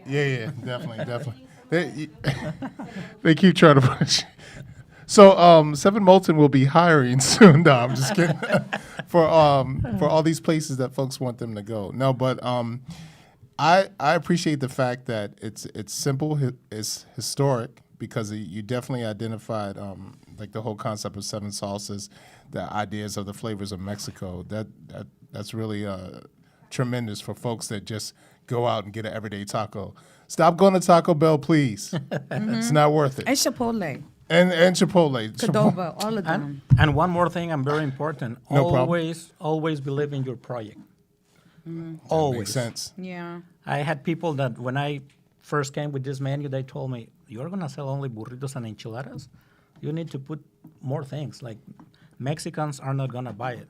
Yeah, definitely. They keep trying to push. So, Seven Moulton will be hiring soon. No, I'm just kidding. For all these places that folks want them to go. No, but I appreciate the fact that it's simple, it's historic, because you definitely identified like the whole concept of seven salsas, the ideas of the flavors of Mexico. That's really tremendous for folks that just go out and get an everyday taco. Stop going to Taco Bell, please. It's not worth it. And Chipotle, And Chipotle. Qdoba, all of them. and one more thing, and very important. No problem. Always believe in your project. Makes Always. sense. Yeah. I had people that when I first came with this menu, they told me, "You're gonna sell only burritos and enchiladas. You need to put more things. Like Mexicans are not gonna buy it."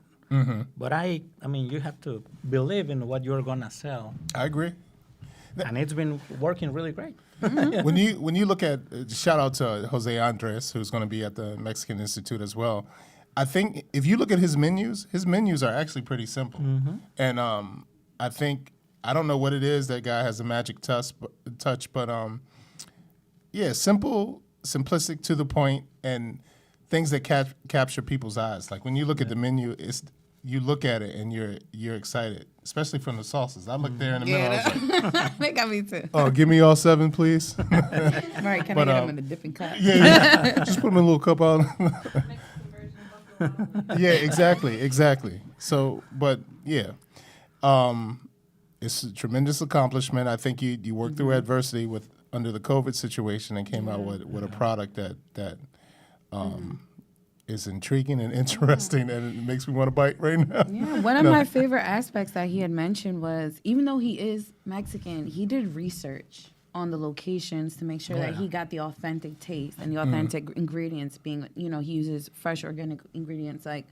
But I mean, you have to believe in what you're gonna sell, I agree. and it's been working really great. When you look at shout out to Jose Andres, who's going to be at the Mexican Institute as well. I think if you look at his menus are actually pretty simple. And I think I don't know what it is, that guy has a magic touch, but yeah, simple, simplistic, to the point, and things that capture people's eyes. Like when you look at the menu, you look at it and you're excited, especially from the salsas. I looked there in the middle. I was like, They got me too. "Oh, give me all 7, please." Right, can But, I get them in a different cup? Yeah. Just put them in a little cup out. Yeah, exactly. So, but yeah, it's a tremendous accomplishment. I think you worked through adversity under the COVID situation and came out with a product that is intriguing and interesting, and it makes me want to bite right now. Yeah, one of my favorite aspects that he had mentioned was, even though he is Mexican, he did research on the locations to make sure that he got the authentic taste and the authentic ingredients being, he uses fresh organic ingredients. Like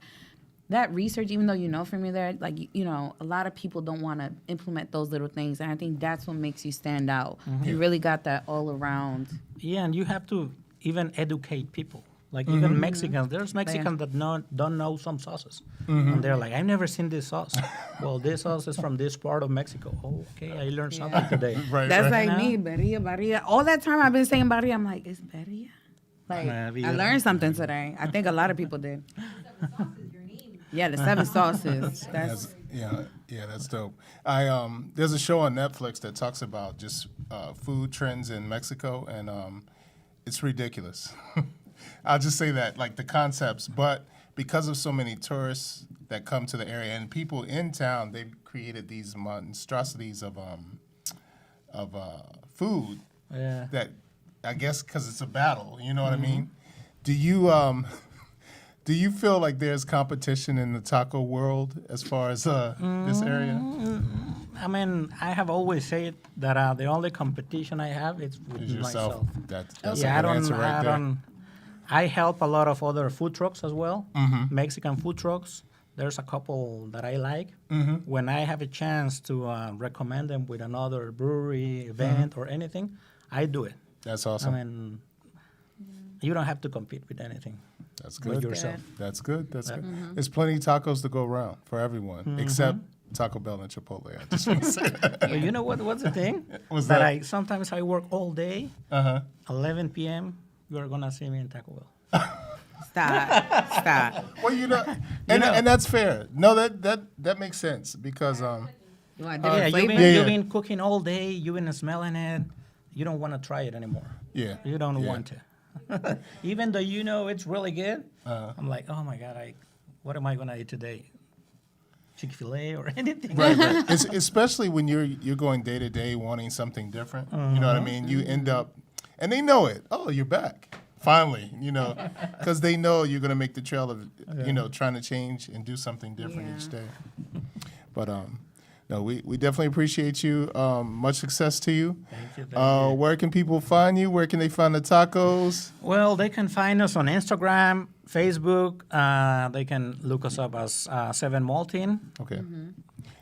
that research, even though from me there, like, a lot of people don't want to implement those little things. And I think that's what makes you stand out. You really got that all around. Yeah, and you have to even educate people. Like even Mexicans, there's Mexicans that don't know some sauces, and they're like, "I've never seen this sauce." Well, this sauce is from this part of Mexico. Oh, okay, I learned something today. Right. That's right. like me, Barilla. All that time I've been saying Barilla, I'm like, it's Barilla? Like, I learned something today. I think a lot of people did. Yeah, the 7 sauces. That's That's dope. There's a show on Netflix that talks about just food trends in Mexico, and it's ridiculous. I'll just say that, like the concepts, but because of so many tourists that come to the area and people in town, they've created these monstrosities of food that I guess because it's a battle, you know what I mean? Do Do you feel like there's competition in the taco world as far as this area? I mean, I have always said that the only competition I have is with Is yourself. myself. That's Yeah, a good answer right there. I help a lot of other food trucks as well, Mhm. Mexican food trucks. There's a couple that I like. Mhm. When I have a chance to recommend them with another brewery event or anything, I do it. That's awesome. I mean, you don't have to compete with anything. That's With good. yourself. That's good. That's good. Mhm. There's plenty of tacos to go around for everyone, Mhm. except Taco Bell and Chipotle. I just want to say that. But you know what's the thing? What's that? that? I sometimes I work all day. 11 p.m. You're gonna see me in Taco Bell. Stop. Well, and that's fair. No, that makes sense because Yeah, you've been cooking all day. You've been smelling it. You don't want to try it anymore. Yeah. You don't Yeah. want to. Even though you know it's really good, I'm like, oh my God, what am I gonna eat today? Chick-fil-A or anything? Right. Especially when you're going day to day wanting something different. You know what I mean? You end up, and they know it. Oh, you're back. Finally, because they know you're going to make the trail of, trying to change and do something different each day. But no, we definitely appreciate you. Much success to you. Thank you. Where can people find you? Where can they find the tacos? Well, they can find us on Instagram, Facebook. They can look us up as Seven Maltin. Okay.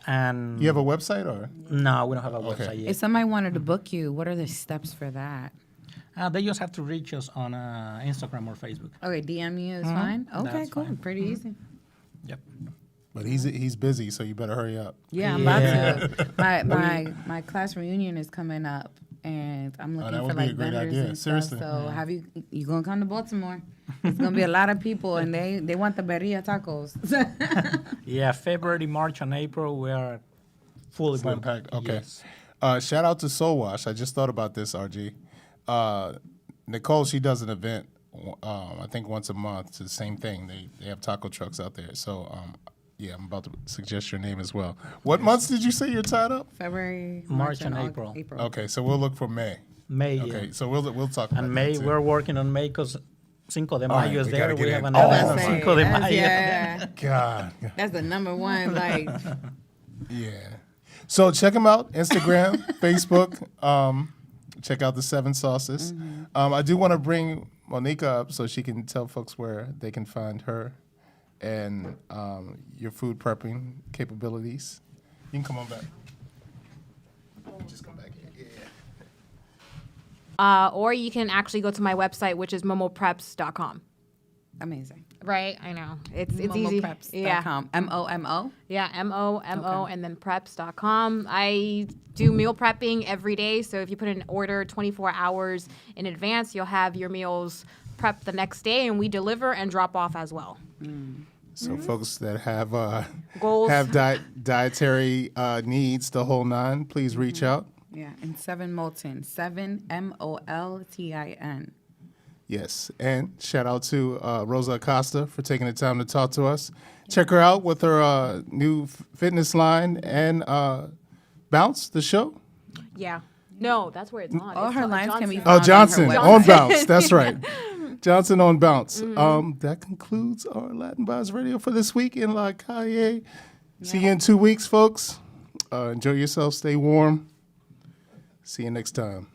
And You have a website or? No, we don't have a website yet. If somebody wanted to book you, what are the steps for that? They just have to reach us on Instagram or Facebook. Okay, DM you is Mhm. fine. Okay, That's cool. fine. Pretty easy. Yep. But he's busy, so you better hurry up. Yeah, I'm about to. My class reunion is coming up, and I'm looking that for would be a like great vendors idea. and Seriously. stuff. So have you gonna come to Baltimore? It's gonna be a lot of people, and they want the birria tacos. Yeah, February, March, and April we are fully Slam booked. packed. Okay. Yes. Shout out to Soul Wash. I just thought about this, RG. Nicole, she does an event, I think once a month. It's the same thing. They have taco trucks out there. So, yeah, I'm about to suggest your name as well. What months did you say you're tied up? February, March, and April. Okay, so we'll look for May. May. Okay, Yeah. so we'll talk about And May, that too. we're working on May because Cinco de All right, Mayo is we there. gotta get We have in. an Oh, event on say, Cinco de Mayo. Yeah. God. That's the number one. Like, Yeah. So check them out, Instagram, Facebook. Check out the Seven Sauces. I do want to bring Monica up so she can tell folks where they can find her and your food prepping capabilities. You can come on back. Just come back here. Yeah. Or you can actually go to my website, which is momopreps.com. amazing. Right, I know. It's easy. Yeah. Momopreps.com. MOMO. Yeah, MOMO and then preps.com. I do meal prepping every day. So if you put an order 24 hours in advance, you'll have your meals prepped the next day, and we deliver and drop off as well. So folks that have Goals. have dietary needs, the whole nine, please reach out. Yeah, and Seven Molten. 7 MOLTIN. Yes, and shout out to Rosa Acosta for taking the time to talk to us. Check her out with her new fitness line and Bounce, the show. Yeah. No, that's where it's on. All It's her on lines can be Johnson. Oh, Johnson her on website. Bounce. That's right. Johnson on Bounce. That concludes our Latin Vibes Radio for this week in La Calle. See you in 2 weeks, folks. Enjoy yourself. Stay warm. See you next time.